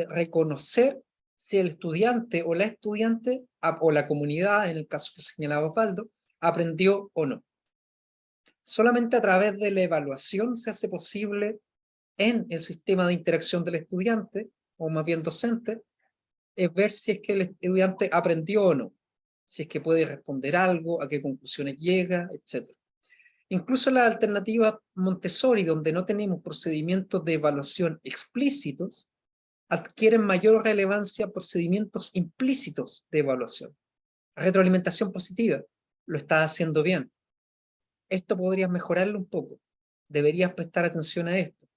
reconocer si el estudiante o la estudiante o la comunidad, en el caso que señalaba Osvaldo, aprendió o no. Solamente a través de la evaluación se hace posible en el sistema de interacción del estudiante, o más bien docente, es ver si es que el estudiante aprendió o no, si es que puede responder algo, a qué conclusiones llega, etc. Incluso la alternativa Montessori, donde no tenemos procedimientos de evaluación explícitos, adquieren mayor relevancia procedimientos implícitos de evaluación. Retroalimentación positiva, lo estás haciendo bien. Esto podrías mejorarlo un poco. Deberías prestar atención a esto.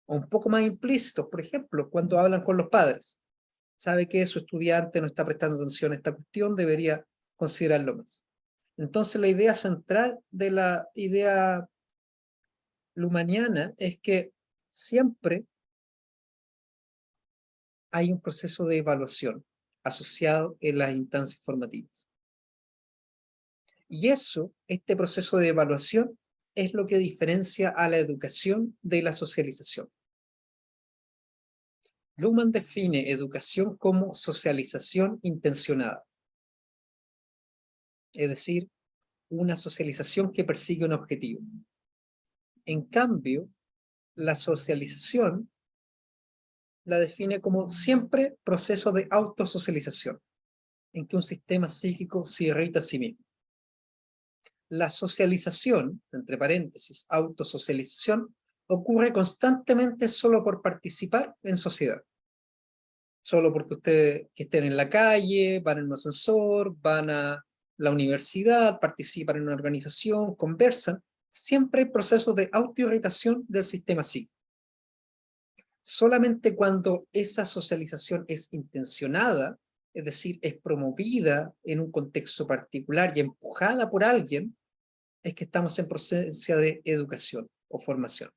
o un poco más implícitos, por ejemplo, cuando hablan con los padres. Sabe que su estudiante no está prestando atención a esta cuestión, debería considerarlo más. Entonces la idea central de la idea lumaniana es que siempre hay un proceso de evaluación asociado en las instancias formativas. Y este proceso de evaluación, es lo que diferencia a la educación de la socialización. Luhmann define educación como socialización intencionada, es decir, una socialización que persigue un objetivo. En cambio, la socialización la define como siempre proceso de autosocialización, en que un sistema psíquico se irrita a sí mismo. La socialización, entre paréntesis, autosocialización, ocurre constantemente solo por participar en sociedad. Solo porque ustedes que estén en la calle, van en un ascensor, van a la universidad, participan en una organización, conversan, siempre hay procesos de autoirritación del sistema psíquico. Solamente cuando esa socialización es intencionada, es decir, es promovida en un contexto particular y empujada por alguien, es que estamos en presencia de educación o formación.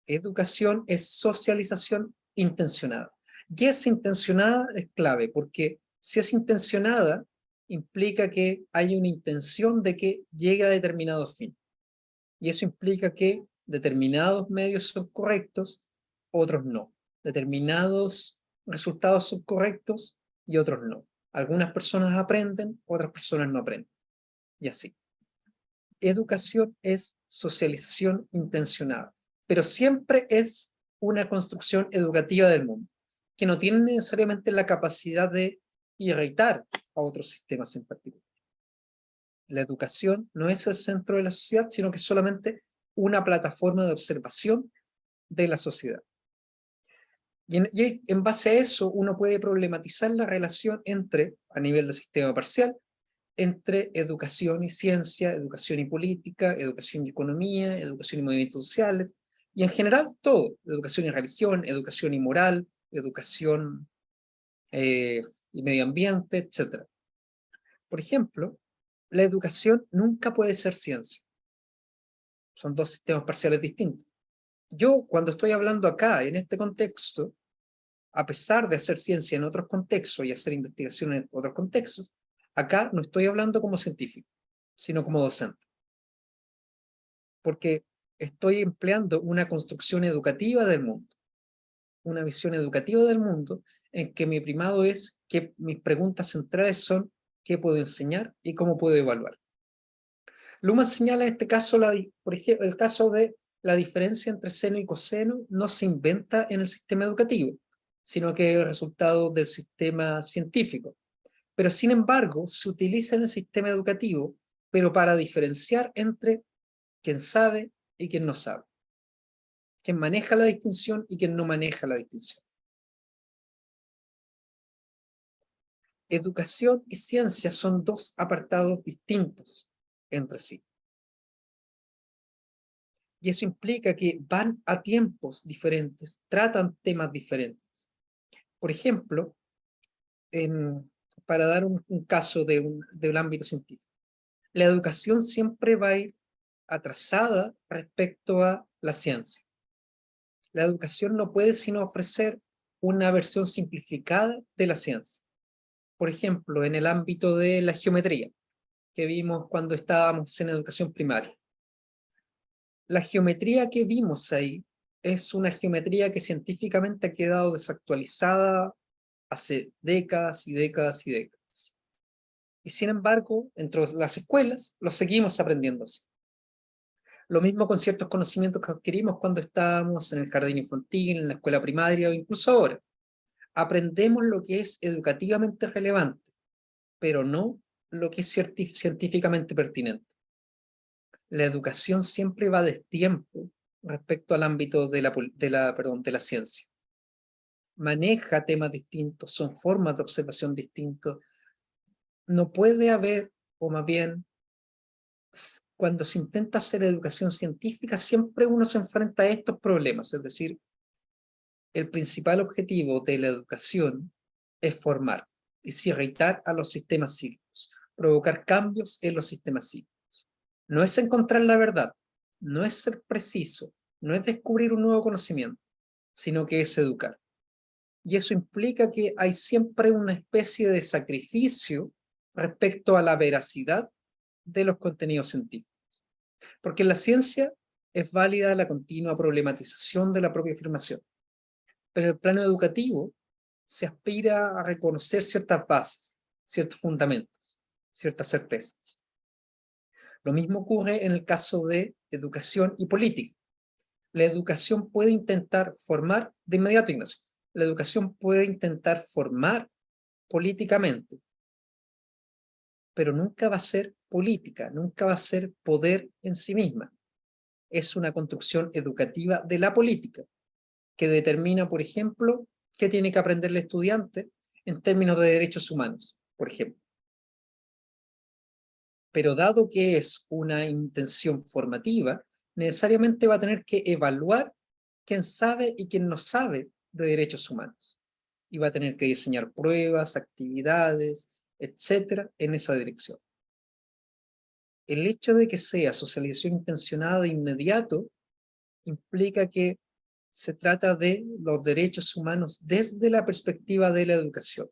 Educación es socialización intencionada. Y esa intencionada es clave, porque si es intencionada, implica que hay una intención de que llegue a determinado fin. Y eso implica que determinados medios son correctos, otros no. Determinados resultados son correctos y otros no. Algunas personas aprenden, otras personas no aprenden. Y así. Educación es socialización intencionada, pero siempre es una construcción educativa del mundo, que no tiene necesariamente la capacidad de irritar a otros sistemas en particular. La educación no es el centro de la sociedad, sino que es solamente una plataforma de observación de la sociedad. Y en base a eso uno puede problematizar la relación entre, a nivel del sistema parcial, entre educación y ciencia, educación y política, educación y economía, educación y movimientos sociales, y en general todo, educación y religión, educación y moral, educación y medio ambiente, etc. Por ejemplo, la educación nunca puede ser ciencia. Son dos sistemas parciales distintos. Yo, cuando estoy hablando acá, en este contexto, a pesar de hacer ciencia en otros contextos y hacer investigación en otros contextos, acá no estoy hablando como científico, sino como docente. Porque estoy empleando una construcción educativa del mundo, una visión educativa del mundo, en que mi primado es que mis preguntas centrales son qué puedo enseñar y cómo puedo evaluar. Luhmann señala en este caso, por ejemplo, el caso de la diferencia entre seno y coseno no se inventa en el sistema educativo, sino que es el resultado del sistema científico. Pero sin embargo, se utiliza en el sistema educativo, pero para diferenciar entre quien sabe y quien no sabe. Quien maneja la distinción y quien no maneja la distinción. Educación y ciencia son dos apartados distintos entre sí. Y eso implica que van a tiempos diferentes, tratan temas diferentes. Por ejemplo, para dar un caso de un ámbito científico, la educación siempre va a ir atrasada respecto a la ciencia. La educación no puede sino ofrecer una versión simplificada de la ciencia. Por ejemplo, en el ámbito de la geometría, que vimos cuando estábamos en educación primaria. La geometría que vimos ahí es una geometría que científicamente ha quedado desactualizada hace décadas y décadas y décadas. Y sin embargo, entre las escuelas, lo seguimos aprendiendo así. Lo mismo con ciertos conocimientos que adquirimos cuando estábamos en el jardín infantil, en la escuela primaria o incluso ahora. Aprendemos lo que es educativamente relevante, pero no lo que es científicamente pertinente. La educación siempre va a destiempo respecto al ámbito de la ciencia. Maneja temas distintos, son formas de observación distintos. No puede haber, o más bien, cuando se intenta hacer educación científica, siempre uno se enfrenta a estos problemas, es decir, el principal objetivo de la educación es formar, es irritar a los sistemas psíquicos, provocar cambios en los sistemas psíquicos. No es encontrar la verdad, no es ser preciso, no es descubrir un nuevo conocimiento, sino que es educar. Y eso implica que hay siempre una especie de sacrificio respecto a la veracidad de los contenidos científicos. Porque en la ciencia es válida la continua problematización de la propia afirmación. Pero en el plano educativo se aspira a reconocer ciertas bases, ciertos fundamentos, ciertas certezas. Lo mismo ocurre en el caso de educación y política. La educación puede intentar formar, de inmediato, Ignacio, la educación puede intentar formar políticamente, pero nunca va a ser política, nunca va a ser poder en sí misma. Es una construcción educativa de la política, que determina, por ejemplo, qué tiene que aprender el estudiante en términos de derechos humanos, por ejemplo. Pero dado que es una intención formativa, necesariamente va a tener que evaluar quién sabe y quién no sabe de derechos humanos. Y va a tener que diseñar pruebas, actividades, etcétera, en esa dirección. El hecho de que sea socialización intencionada de inmediato implica que se trata de los derechos humanos desde la perspectiva de la educación.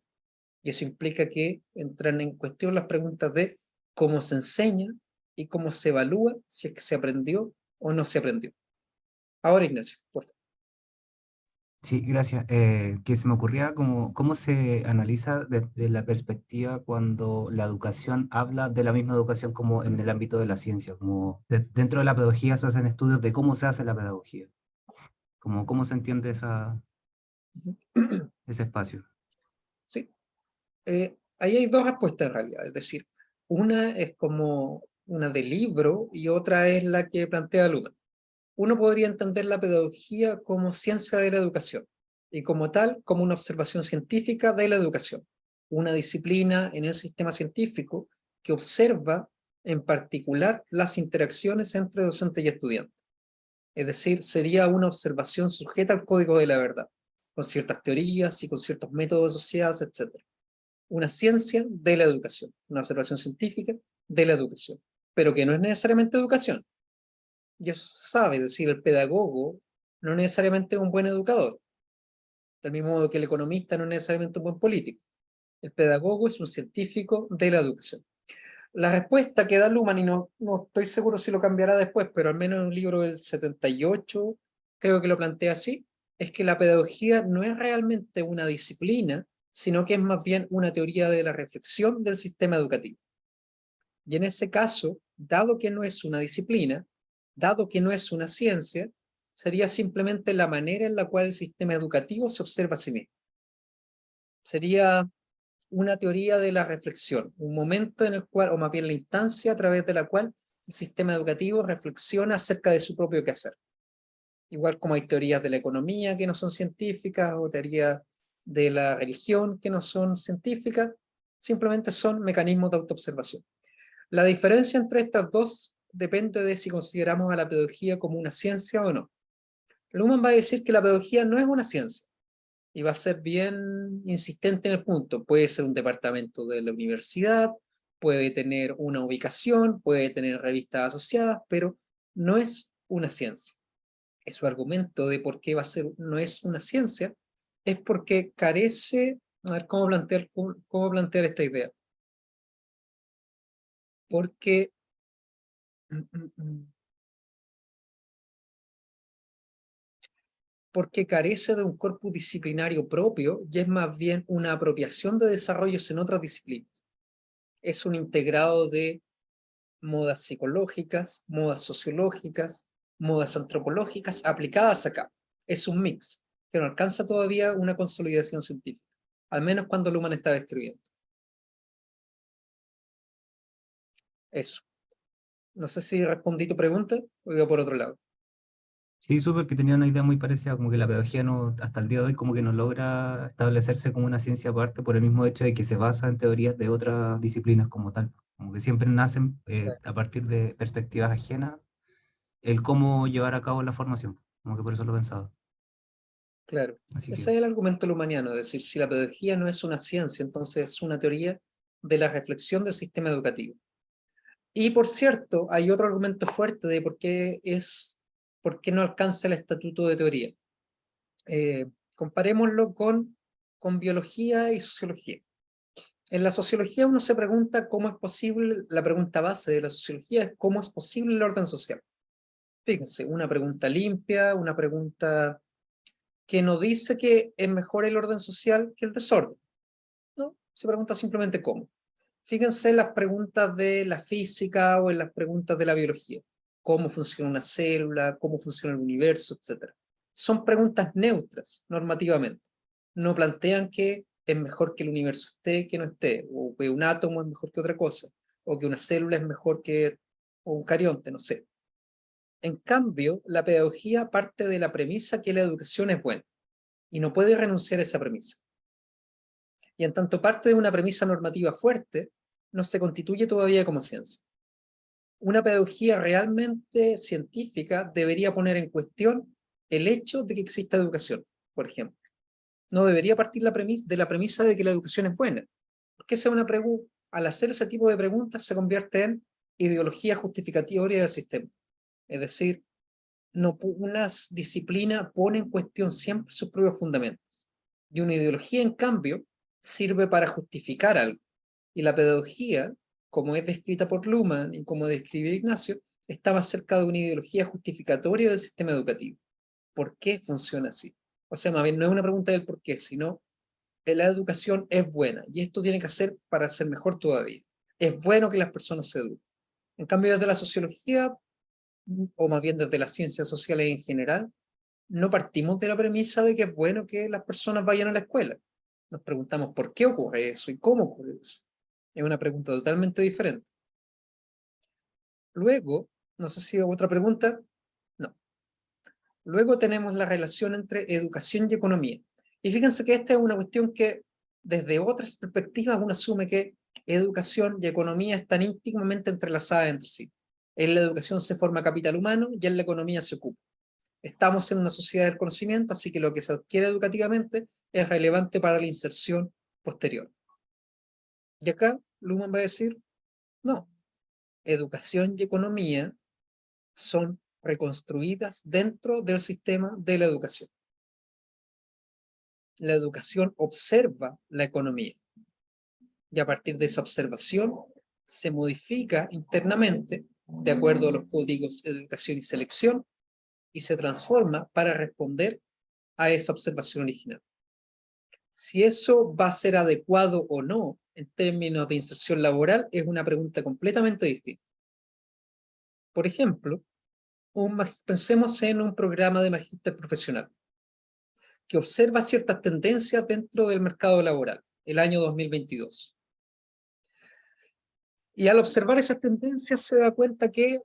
Y eso implica que entran en cuestión las preguntas de cómo se enseña y cómo se evalúa si es que se aprendió o no se aprendió. Ahora, Ignacio, por favor. Sí, gracias. Que se me ocurría como cómo se analiza desde la perspectiva cuando la educación habla de la misma educación como en el ámbito de la ciencia, como dentro de la pedagogía se hacen estudios de cómo se hace la pedagogía, como cómo se entiende ese espacio. Sí. Ahí hay dos respuestas en realidad, es decir, una es como una de libro y otra es la que plantea Luhmann. Uno podría entender la pedagogía como ciencia de la educación y como tal, como una observación científica de la educación, una disciplina en el sistema científico que observa en particular las interacciones entre docente y estudiante. Es decir, sería una observación sujeta al código de la verdad, con ciertas teorías y con ciertos métodos asociados, etc. Una ciencia de la educación, una observación científica de la educación, pero que no es necesariamente educación. Y eso se sabe, es decir, el pedagogo no necesariamente es un buen educador, del mismo modo que el economista no es necesariamente un buen político. El pedagogo es un científico de la educación. La respuesta que da Luhmann, y no estoy seguro si lo cambiará después, pero al menos en un libro del 78, creo que lo plantea así, es que la pedagogía no es realmente una disciplina, sino que es más bien una teoría de la reflexión del sistema educativo. Y en ese caso, dado que no es una disciplina, dado que no es una ciencia, sería simplemente la manera en la cual el sistema educativo se observa a sí mismo. Sería una teoría de la reflexión, un momento en el cual, o más bien la instancia a través de la cual el sistema educativo reflexiona acerca de su propio quehacer. Igual como hay teorías de la economía que no son científicas, o teorías de la religión que no son científicas, simplemente son mecanismos de autoobservación. La diferencia entre estas dos depende de si consideramos a la pedagogía como una ciencia o no. Luhmann va a decir que la pedagogía no es una ciencia, y va a ser bien insistente en el punto. Puede ser un departamento de la universidad, puede tener una ubicación, puede tener revistas asociadas, pero no es una ciencia. Es su argumento de por qué va a ser, no es una ciencia, es porque carece, a ver cómo plantear esta idea. Porque porque carece de un corpus disciplinario propio y es más bien una apropiación de desarrollos en otras disciplinas. Es un integrado de modas psicológicas, modas sociológicas, modas antropológicas aplicadas acá. Es un mix que no alcanza todavía una consolidación científica, al menos cuando Luhmann estaba escribiendo. Eso. No sé si respondí tu pregunta o iba por otro lado. Sí, súper, que tenía una idea muy parecida, como que la pedagogía no, hasta el día de hoy como que no logra establecerse como una ciencia aparte por el mismo hecho de que se basa en teorías de otras disciplinas como tal. Como que siempre nacen a partir de perspectivas ajenas el cómo llevar a cabo la formación. Como que por eso lo he pensado. Claro. Así Ese que, es el argumento lumaniano, es decir, si la pedagogía no es una ciencia, entonces es una teoría de la reflexión del sistema educativo. Y por cierto, hay otro argumento fuerte de por qué no alcanza el estatuto de teoría. Comparémoslo con biología y sociología. En la sociología uno se pregunta cómo es posible, la pregunta base de la sociología es cómo es posible el orden social. Fíjense, una pregunta limpia, una pregunta que no dice que es mejor el orden social que el desorden. No, se pregunta simplemente cómo. Fíjense en las preguntas de la física o en las preguntas de la biología. ¿Cómo funciona una célula? ¿Cómo funciona el universo? Etcétera. Son preguntas neutras normativamente. No plantean que es mejor que el universo esté que no esté, o que un átomo es mejor que otra cosa, o que una célula es mejor que un carionte, no sé. En cambio, la pedagogía parte de la premisa que la educación es buena y no puede renunciar a esa premisa. Y en tanto parte de una premisa normativa fuerte, no se constituye todavía como ciencia. Una pedagogía realmente científica debería poner en cuestión el hecho de que exista educación, por ejemplo. No debería partir de la premisa de que la educación es buena, porque al hacer ese tipo de preguntas se convierte en ideología justificatoria del sistema. Es decir, una disciplina pone en cuestión siempre sus propios fundamentos. Y una ideología, en cambio, sirve para justificar algo. Y la pedagogía, como es descrita por Luhmann y como describe Ignacio, está más cerca de una ideología justificatoria del sistema educativo. ¿Por qué funciona así? O sea, más bien no es una pregunta del por qué, sino la educación es buena y esto tiene que hacer para ser mejor todavía. Es bueno que las personas se eduquen. En cambio, desde la sociología, o más bien desde las ciencias sociales en general, no partimos de la premisa de que es bueno que las personas vayan a la escuela. Nos preguntamos por qué ocurre eso y cómo ocurre eso. Es una pregunta totalmente diferente. Luego, no sé si hay otra pregunta. No. Luego tenemos la relación entre educación y economía. Y fíjense que esta es una cuestión que desde otras perspectivas uno asume que educación y economía están íntimamente entrelazadas entre sí. En la educación se forma capital humano y en la economía se ocupa. Estamos en una sociedad del conocimiento, así que lo que se adquiere educativamente es relevante para la inserción posterior. Y acá Luhmann va a decir, no, educación y economía son reconstruidas dentro del sistema de la educación. La educación observa la economía y a partir de esa observación se modifica internamente de acuerdo a los códigos de educación y selección y se transforma para responder a esa observación original. Si eso va a ser adecuado o no en términos de inserción laboral es una pregunta completamente distinta. Por ejemplo, pensemos en un programa de magíster profesional que observa ciertas tendencias dentro del mercado laboral, el año 2022. Y al observar esas tendencias se da cuenta que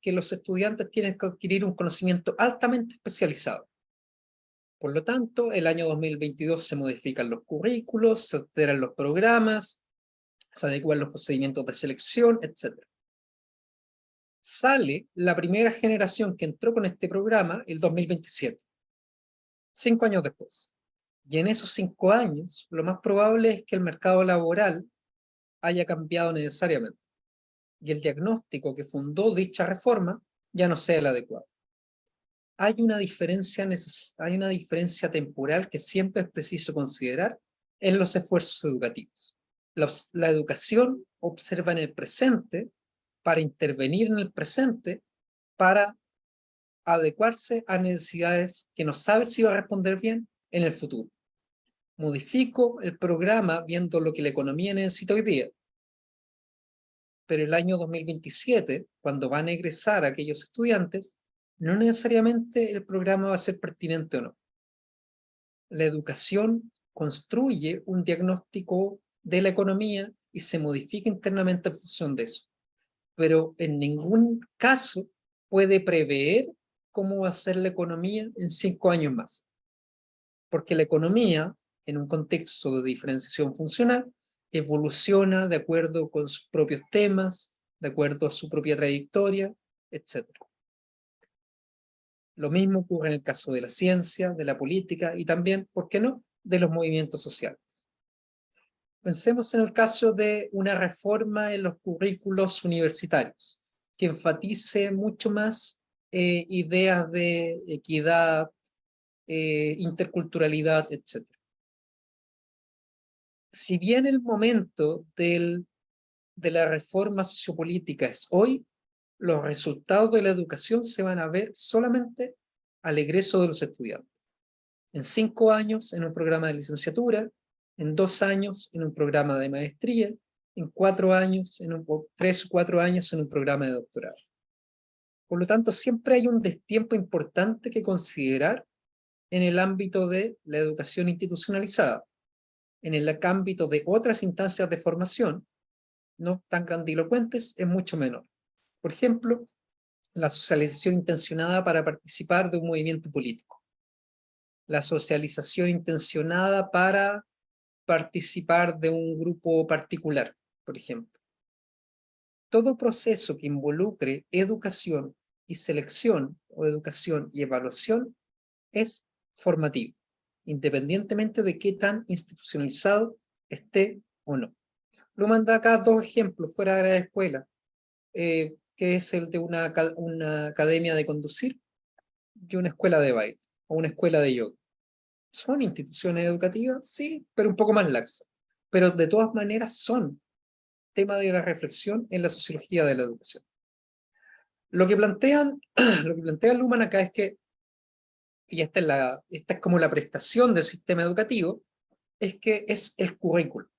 que los estudiantes tienen que adquirir un conocimiento altamente especializado. Por lo tanto, el año 2022 se modifican los currículos, se alteran los programas, se adecuan los procedimientos de selección, etc. Sale la primera generación que entró con este programa el 2027, 5 años después. Y en esos 5 años, lo más probable es que el mercado laboral haya cambiado necesariamente y el diagnóstico que fundó dicha reforma ya no sea el adecuado. Hay una diferencia temporal que siempre es preciso considerar en los esfuerzos educativos. La educación observa en el presente para intervenir en el presente para adecuarse a necesidades que no sabe si va a responder bien en el futuro. Modifico el programa viendo lo que la economía necesita hoy día, pero el año 2027, cuando van a egresar aquellos estudiantes, no necesariamente el programa va a ser pertinente o no. La educación construye un diagnóstico de la economía y se modifica internamente en función de eso. Pero en ningún caso puede prever cómo va a ser la economía en 5 años más. Porque la economía, en un contexto de diferenciación funcional, evoluciona de acuerdo con sus propios temas, de acuerdo a su propia trayectoria, etc. Lo mismo ocurre en el caso de la ciencia, de la política y también, ¿por qué no?, de los movimientos sociales. Pensemos en el caso de una reforma en los currículos universitarios, que enfatice mucho más ideas de equidad, interculturalidad, etc. Si bien el momento de la reforma sociopolítica es hoy, los resultados de la educación se van a ver solamente al egreso de los estudiantes. En 5 años en un programa de licenciatura, en 2 años en un programa de maestría, en 4 años, 3 o 4 años en un programa de doctorado. Por lo tanto, siempre hay un destiempo importante que considerar en el ámbito de la educación institucionalizada. En el ámbito de otras instancias de formación, no tan grandilocuentes, es mucho menor. Por ejemplo, la socialización intencionada para participar de un movimiento político. La socialización intencionada para participar de un grupo particular, por ejemplo. Todo proceso que involucre educación y selección, o educación y evaluación, es formativo, independientemente de qué tan institucionalizado esté o no. Lo manda acá 2 ejemplos fuera de la escuela, que es el de una academia de conducir y una escuela de baile, o una escuela de yoga. ¿Son instituciones educativas? Sí, pero un poco más laxas. Pero de todas maneras son tema de la reflexión en la sociología de la educación. Lo que plantea Luhmann acá es que, y esta es como la prestación del sistema educativo, es que es el currículo.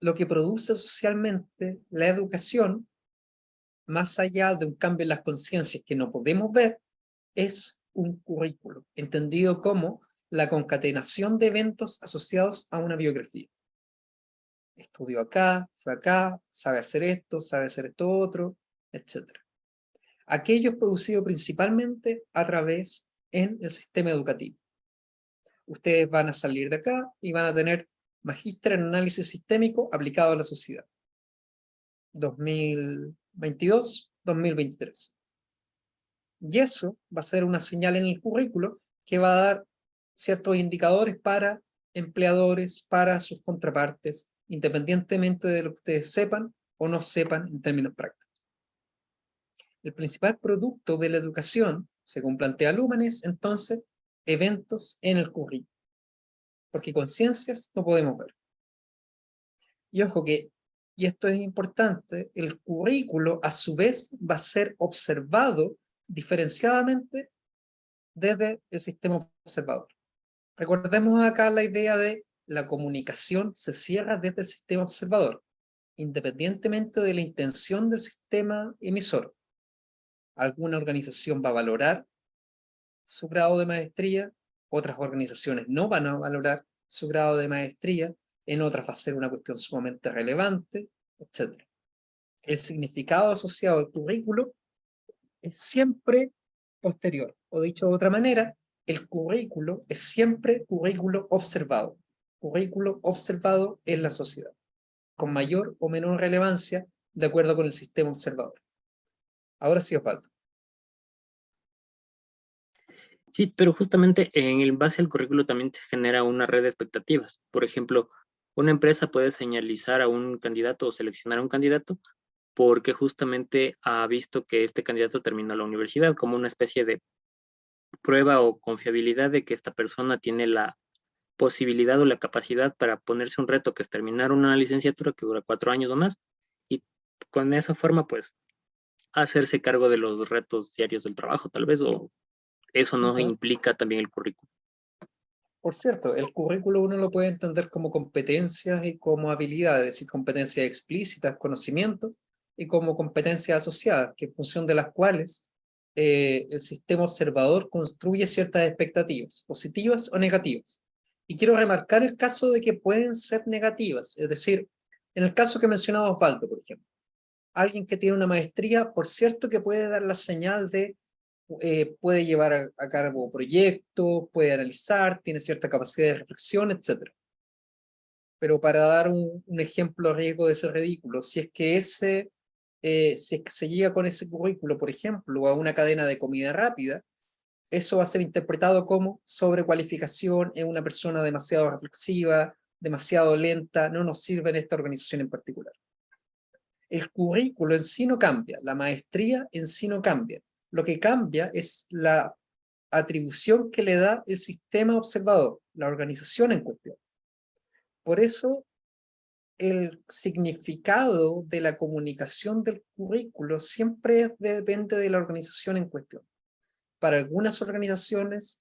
Lo que produce socialmente la educación, más allá de un cambio en las conciencias que no podemos ver, es un currículo, entendido como la concatenación de eventos asociados a una biografía. Estudió acá, fue acá, sabe hacer esto otro, etc. Aquello es producido principalmente a través en el sistema educativo. Ustedes van a salir de acá y van a tener magíster en análisis sistémico aplicado a la sociedad. 2022-2023. Y eso va a ser una señal en el currículo que va a dar ciertos indicadores para empleadores, para sus contrapartes, independientemente de lo que ustedes sepan o no sepan en términos prácticos. El principal producto de la educación, según plantea Luhmann, es entonces eventos en el currículo, porque conciencias no podemos ver. Y ojo que, y esto es importante, el currículo a su vez va a ser observado diferenciadamente desde el sistema observador. Recordemos acá la idea de la comunicación se cierra desde el sistema observador, independientemente de la intención del sistema emisor. Alguna organización va a valorar su grado de maestría, otras organizaciones no van a valorar su grado de maestría, en otras va a ser una cuestión sumamente relevante, etc. El significado asociado al currículo es siempre posterior, o dicho de otra manera, el currículo es siempre currículo observado en la sociedad, con mayor o menor relevancia de acuerdo con el sistema observador. Ahora sí, Osvaldo. Sí, pero justamente en base al currículo también se genera una red de expectativas. Por ejemplo, una empresa puede señalizar a un candidato o seleccionar a un candidato porque justamente ha visto que este candidato terminó la universidad, como una especie de prueba o confiabilidad de que esta persona tiene la posibilidad o la capacidad para ponerse un reto que es terminar una licenciatura que dura 4 años o más, y con esa forma pues hacerse cargo de los retos diarios del trabajo tal vez, o eso no implica también el currículum. Por cierto, el currículo uno lo puede entender como competencias y como habilidades, es decir, competencias explícitas, conocimientos, y como competencias asociadas, que en función de las cuales el sistema observador construye ciertas expectativas, positivas o negativas. Y quiero remarcar el caso de que pueden ser negativas, es decir, en el caso que mencionaba Osvaldo, por ejemplo, alguien que tiene una maestría, por cierto que puede dar la señal de puede llevar a cabo proyectos, puede analizar, tiene cierta capacidad de reflexión, etc. Pero para dar un ejemplo a riesgo de ser ridículo, si es que se llega con ese currículo, por ejemplo, a una cadena de comida rápida, eso va a ser interpretado como sobrecualificación, es una persona demasiado reflexiva, demasiado lenta, no nos sirve en esta organización en particular. El currículo en sí no cambia, la maestría en sí no cambia. Lo que cambia es la atribución que le da el sistema observador, la organización en cuestión. Por eso, el significado de la comunicación del currículo siempre depende de la organización en cuestión. Para algunas organizaciones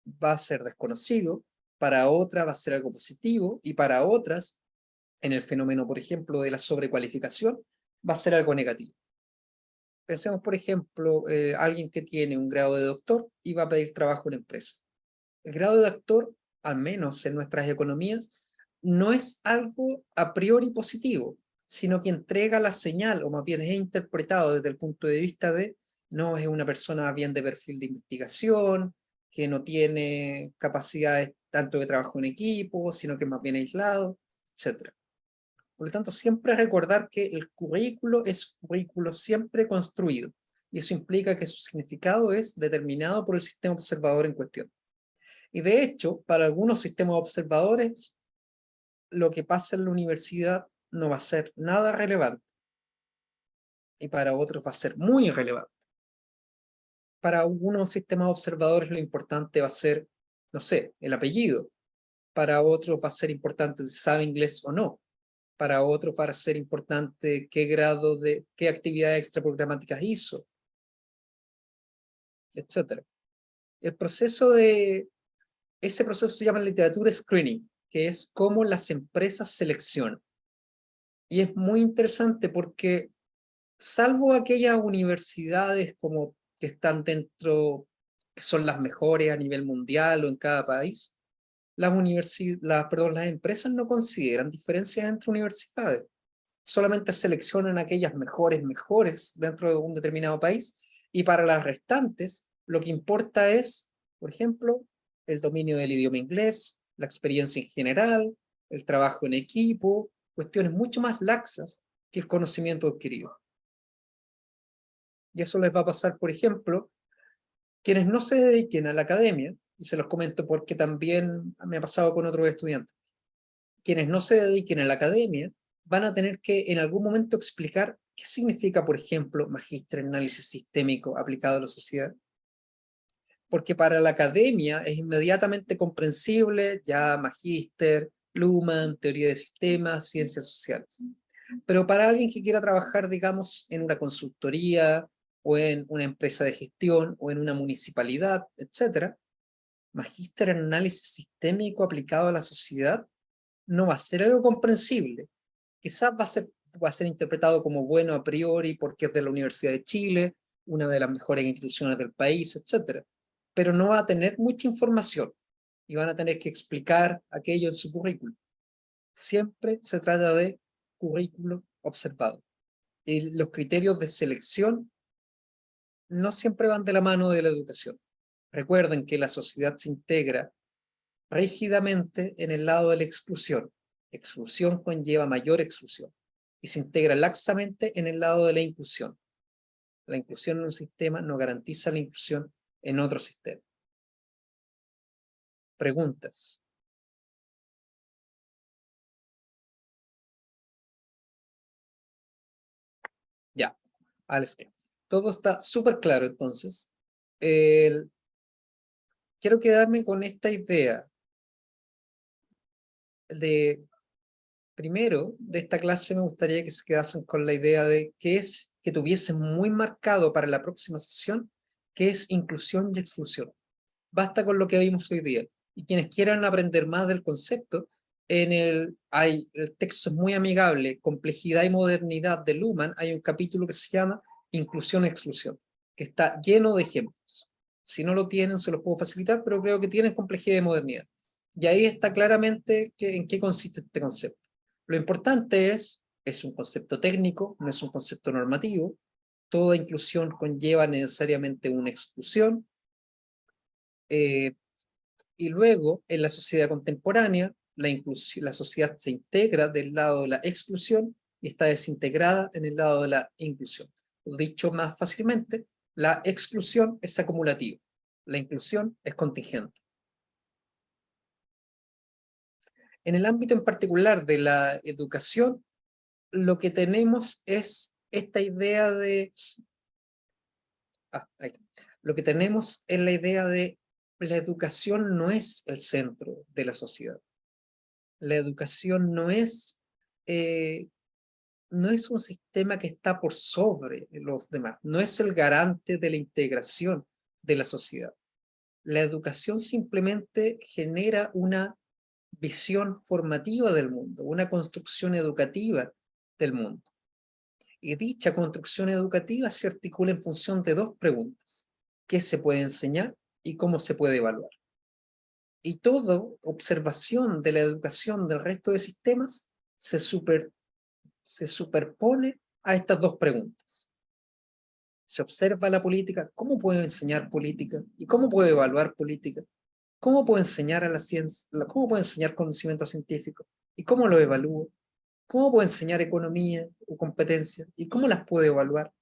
va a ser desconocido, para otras va a ser algo positivo, y para otras, en el fenómeno, por ejemplo, de la sobrecualificación, va a ser algo negativo. Pensemos, por ejemplo, alguien que tiene un grado de doctor y va a pedir trabajo en empresa. El grado de doctor, al menos en nuestras economías, no es algo a priori positivo, sino que entrega la señal, o más bien es interpretado desde el punto de vista de, no es una persona bien de perfil de investigación, que no tiene capacidades tanto de trabajo en equipo, sino que es más bien aislado, etc. Por lo tanto, siempre recordar que el currículo es currículo siempre construido, y eso implica que su significado es determinado por el sistema observador en cuestión. Y de hecho, para algunos sistemas observadores, lo que pasa en la universidad no va a ser nada relevante, y para otros va a ser muy relevante. Para algunos sistemas observadores lo importante va a ser, no sé, el apellido. Para otros va a ser importante si sabe inglés o no. Para otros va a ser importante qué actividades extraprogramáticas hizo, etc. Ese proceso se llama en literatura screening, que es cómo las empresas seleccionan. Y es muy interesante porque, salvo aquellas universidades como que están dentro, que son las mejores a nivel mundial o en cada país, las empresas no consideran diferencias entre universidades. Solamente seleccionan aquellas mejores dentro de un determinado país, y para las restantes lo que importa es, por ejemplo, el dominio del idioma inglés, la experiencia en general, el trabajo en equipo, cuestiones mucho más laxas que el conocimiento adquirido. Y eso les va a pasar, por ejemplo, quienes no se dediquen a la academia, y se los comento porque también me ha pasado con otros estudiantes, quienes no se dediquen a la academia van a tener que en algún momento explicar qué significa, por ejemplo, magíster en análisis sistémico aplicado a la sociedad. Porque para la academia es inmediatamente comprensible ya magíster, Luhmann, teoría de sistemas, ciencias sociales. Pero para alguien que quiera trabajar, digamos, en una consultoría, o en una empresa de gestión, o en una municipalidad, etc., magíster en análisis sistémico aplicado a la sociedad no va a ser algo comprensible. Quizás va a ser interpretado como bueno a priori porque es de la Universidad de Chile, una de las mejores instituciones del país, etc. Pero no va a tener mucha información y van a tener que explicar aquello en su currículum. Siempre se trata de currículo observado. Y los criterios de selección no siempre van de la mano de la educación. Recuerden que la sociedad se integra rígidamente en el lado de la exclusión. Exclusión conlleva mayor exclusión. Y se integra laxamente en el lado de la inclusión. La inclusión en un sistema no garantiza la inclusión en otro sistema. Preguntas. Ya, Alex. Todo está súper claro entonces. Quiero quedarme con esta idea primero, de esta clase me gustaría que se quedasen con la idea de que tuviesen muy marcado para la próxima sesión qué es inclusión y exclusión. Basta con lo que vimos hoy día. Y quienes quieran aprender más del concepto, el texto es muy amigable, Complejidad y Modernidad de Luhmann, hay un capítulo que se llama Inclusión y Exclusión, que está lleno de ejemplos. Si no lo tienen, se los puedo facilitar, pero creo que tienen Complejidad y Modernidad. Y ahí está claramente en qué consiste este concepto. Lo importante es un concepto técnico, no es un concepto normativo, toda inclusión conlleva necesariamente una exclusión, y luego en la sociedad contemporánea la sociedad se integra del lado de la exclusión y está desintegrada en el lado de la inclusión. Dicho más fácilmente, la exclusión es acumulativa, la inclusión es contingente. En el ámbito en particular de la educación, lo que tenemos es esta idea de... Lo que tenemos es la idea de la educación no es el centro de la sociedad. La educación no es un sistema que está por sobre los demás, no es el garante de la integración de la sociedad. La educación simplemente genera una visión formativa del mundo, una construcción educativa del mundo. Y dicha construcción educativa se articula en función de dos preguntas: ¿qué se puede enseñar y cómo se puede evaluar? Y toda observación de la educación del resto de sistemas se superpone a estas dos preguntas. Se observa la política, ¿cómo puedo enseñar política? ¿Y cómo puedo evaluar política? ¿Cómo puedo enseñar a la ciencia? ¿Cómo puedo enseñar conocimiento científico? ¿Y cómo lo evalúo? ¿Cómo puedo enseñar economía o competencias? ¿Y cómo las puedo evaluar?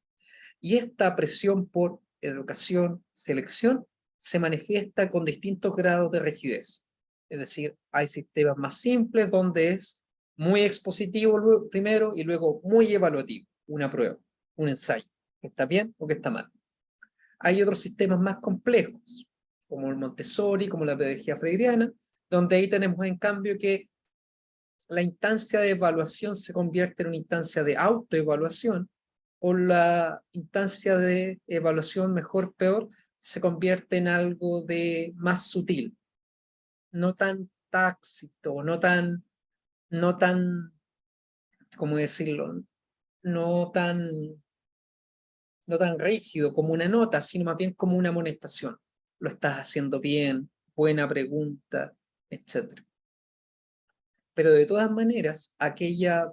Y esta presión por educación, selección, se manifiesta con distintos grados de rigidez. Es decir, hay sistemas más simples donde es muy expositivo primero y luego muy evaluativo, una prueba, un ensayo, que está bien o que está mal. Hay otros sistemas más complejos, como el Montessori, como la pedagogía freiriana, donde ahí tenemos en cambio que la instancia de evaluación se convierte en una instancia de autoevaluación, o la instancia de evaluación mejor, peor, se convierte en algo de más sutil, no tan tácito, no tan, ¿cómo decirlo? No tan rígido como una nota, sino más bien como una amonestación. Lo estás haciendo bien, buena pregunta, etc. Pero de todas maneras, aquella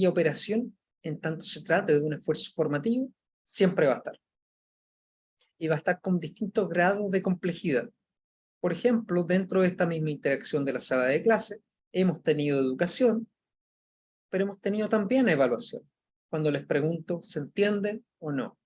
operación, en tanto se trate de un esfuerzo formativo, siempre va a estar. Y va a estar con distintos grados de complejidad. Por ejemplo, dentro de esta misma interacción de la sala de clase, hemos tenido educación, pero hemos tenido también evaluación. Cuando les pregunto, ¿se entiende o no?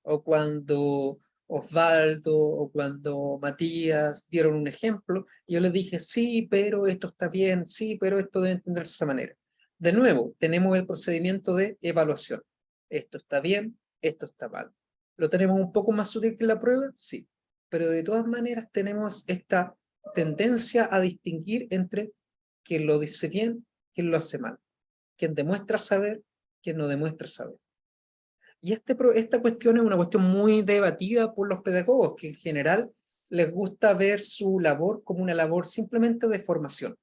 O cuando Osvaldo o cuando Matías dieron un ejemplo, yo les dije, sí, pero esto está bien, sí, pero esto debe entenderse de esa manera. De nuevo, tenemos el procedimiento de evaluación. Esto está bien, esto está mal. ¿Lo tenemos un poco más sutil que la prueba? Sí. Pero de todas maneras tenemos esta tendencia a distinguir entre quien lo dice bien, quien lo hace mal, quien demuestra saber, quien no demuestra saber. Y esta cuestión es una cuestión muy debatida por los pedagogos, que en general les gusta ver su labor como una labor simplemente de formación.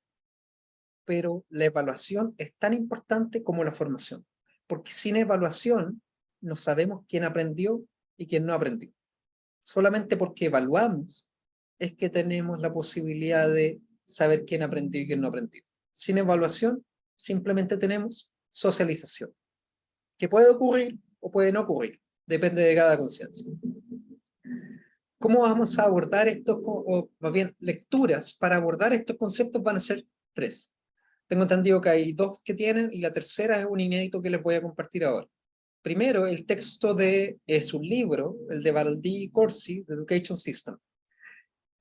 Pero la evaluación es tan importante como la formación, porque sin evaluación no sabemos quién aprendió y quién no aprendió. Solamente porque evaluamos es que tenemos la posibilidad de saber quién aprendió y quién no aprendió. Sin evaluación simplemente tenemos socialización, que puede ocurrir o puede no ocurrir, depende de cada conciencia. ¿Cómo vamos a abordar estos, o más bien lecturas para abordar estos conceptos? Van a ser 3. Tengo entendido que hay 2 que tienen y la tercera es un inédito que les voy a compartir ahora. Primero, el texto es un libro, el de Baldini Corsi, The Education System.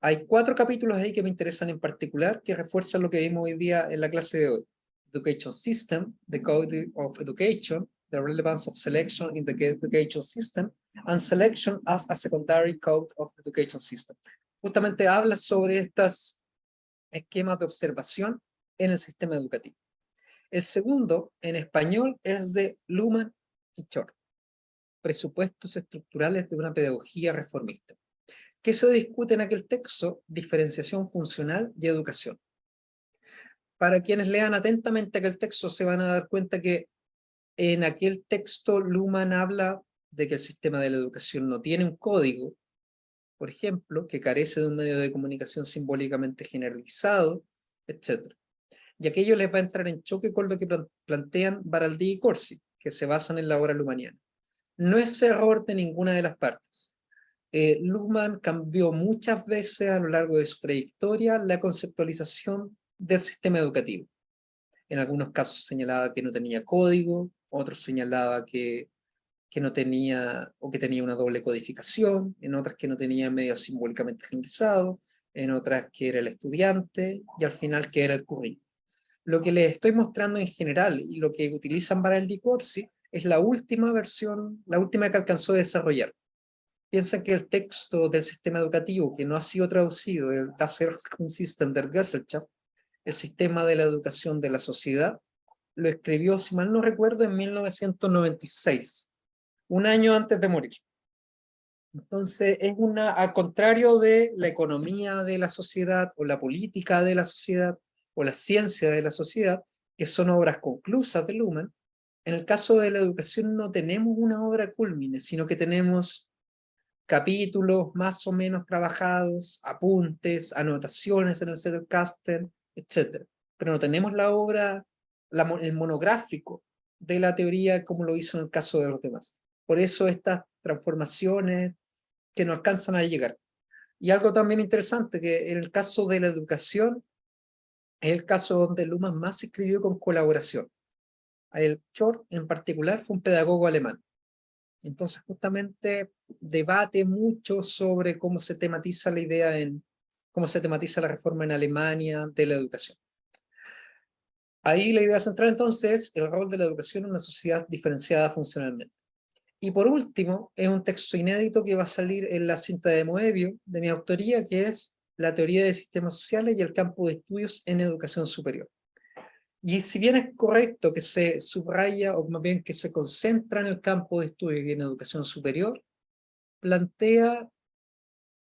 Hay 4 capítulos ahí que me interesan en particular, que refuerzan lo que vimos hoy día en la clase de hoy. Education System, The Code of Education, The Relevance of Selection in the Education System, and Selection as a Secondary Code of Education System. Justamente habla sobre estos esquemas de observación en el sistema educativo. El segundo, en español, es de Luhmann y Short, Presupuestos estructurales de una pedagogía reformista. ¿Qué se discute en aquel texto? Diferenciación funcional y educación. Para quienes lean atentamente aquel texto se van a dar cuenta que en aquel texto Luhmann habla de que el sistema de la educación no tiene un código, por ejemplo, que carece de un medio de comunicación simbólicamente generalizado, etc. Y aquello les va a entrar en choque con lo que plantean Baraldí y Corsi, que se basan en la obra luhmanniana. No es error de ninguna de las partes. Luhmann cambió muchas veces a lo largo de su trayectoria la conceptualización del sistema educativo. En algunos casos señalaba que no tenía código, otros señalaba que no tenía, o que tenía una doble codificación, en otras que no tenía medios simbólicamente generalizados, en otras que era el estudiante, y al final que era el currículum. Lo que les estoy mostrando en general, y lo que utilizan para el Corsi, es la última versión, la última que alcanzó a desarrollar. Piensan que el texto del sistema educativo, que no ha sido traducido, el Das System der Gesellschaft, el sistema de la educación de la sociedad, lo escribió, si mal no recuerdo, en 1996, un año antes de morir. Entonces, es al contrario de la economía de la sociedad, o la política de la sociedad, o la ciencia de la sociedad, que son obras conclusas de Luhmann. En el caso de la educación no tenemos una obra cúlmine, sino que tenemos capítulos más o menos trabajados, apuntes, anotaciones en el Zettelkasten, etc. Pero no tenemos la obra, el monográfico de la teoría como lo hizo en el caso de los demás. Por eso estas transformaciones que no alcanzan a llegar. Y algo también interesante, que en el caso de la educación, es el caso donde Luhmann más escribió con colaboración. El Short en particular fue un pedagogo alemán. Entonces justamente debate mucho sobre cómo se tematiza la idea cómo se tematiza la reforma en Alemania de la educación. Ahí la idea central entonces es el rol de la educación en una sociedad diferenciada funcionalmente. Y por último, es un texto inédito que va a salir en la cinta de Moebius, de mi autoría, que es La teoría de sistemas sociales y el campo de estudios en educación superior. Y si bien es correcto que se subraya, o más bien que se concentra en el campo de estudio y en educación superior, plantea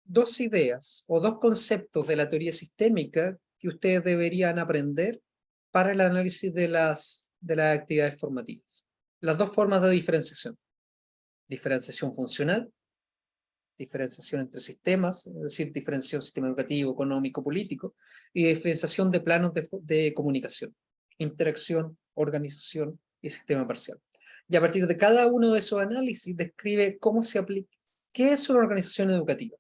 dos ideas o dos conceptos de la teoría sistémica que ustedes deberían aprender para el análisis de las actividades formativas. Las dos formas de diferenciación. Diferenciación funcional, diferenciación entre sistemas, es decir, diferenciación sistema educativo, económico, político, y diferenciación de planos de comunicación, interacción, organización y sistema parcial. Y a partir de cada uno de esos análisis describe cómo se aplica, qué es una organización educativa,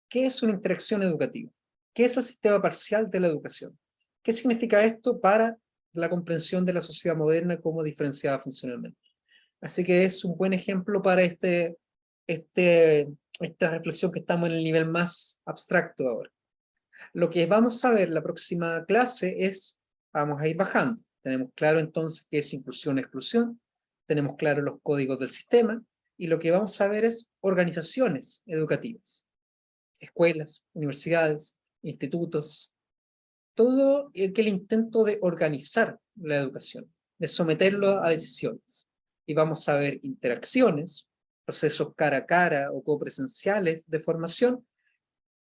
qué es una interacción educativa, qué es el sistema parcial de la educación, qué significa esto para la comprensión de la sociedad moderna como diferenciada funcionalmente. Así que es un buen ejemplo para esta reflexión que estamos en el nivel más abstracto ahora. Lo que vamos a ver la próxima clase es, vamos a ir bajando. Tenemos claro entonces qué es inclusión-exclusión, tenemos claro los códigos del sistema, y lo que vamos a ver es organizaciones educativas, escuelas, universidades, institutos, todo el intento de organizar la educación, de someterlo a decisiones. Y vamos a ver interacciones, procesos cara a cara o copresenciales de formación,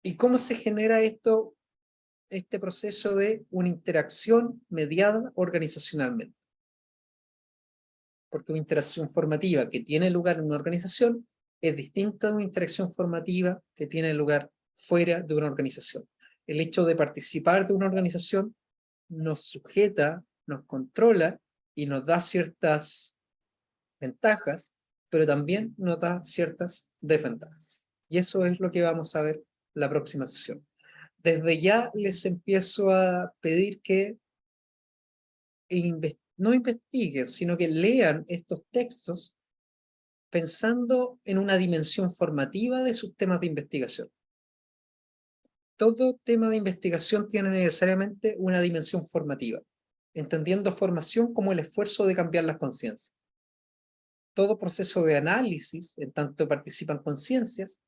y cómo se genera este proceso de una interacción mediada organizacionalmente. Porque una interacción formativa que tiene lugar en una organización es distinta de una interacción formativa que tiene lugar fuera de una organización. El hecho de participar de una organización nos sujeta, nos controla y nos da ciertas ventajas, pero también nos da ciertas desventajas. Y eso es lo que vamos a ver la próxima sesión. Desde ya les empiezo a pedir que no investiguen, sino que lean estos textos pensando en una dimensión formativa de sus temas de investigación. Todo tema de investigación tiene necesariamente una dimensión formativa, entendiendo formación como el esfuerzo de cambiar las conciencias. Todo proceso de análisis, en tanto participan conciencias,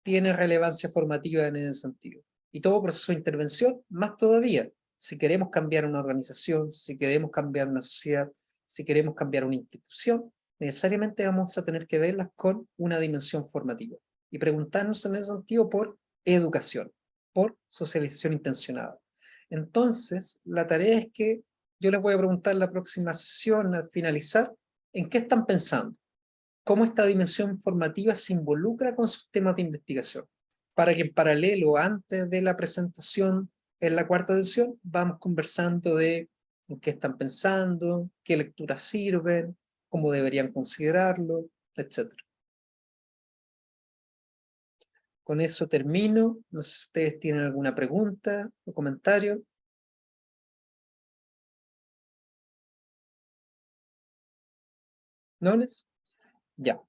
tiene relevancia formativa en ese sentido. Y todo proceso de intervención, más todavía. Si queremos cambiar una organización, si queremos cambiar una sociedad, si queremos cambiar una institución, necesariamente vamos a tener que verlas con una dimensión formativa. Y preguntarnos en ese sentido por educación, por socialización intencionada. Entonces, la tarea es que yo les voy a preguntar la próxima sesión, al finalizar, ¿en qué están pensando? ¿Cómo esta dimensión formativa se involucra con sus temas de investigación? Para que en paralelo, antes de la presentación en la cuarta sesión, vamos conversando de en qué están pensando, qué lecturas sirven, cómo deberían considerarlo, etc. Con eso termino. No sé si ustedes tienen alguna pregunta o comentario. ¿No les? Ya.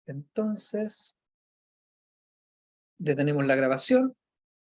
Entonces, detenemos la grabación.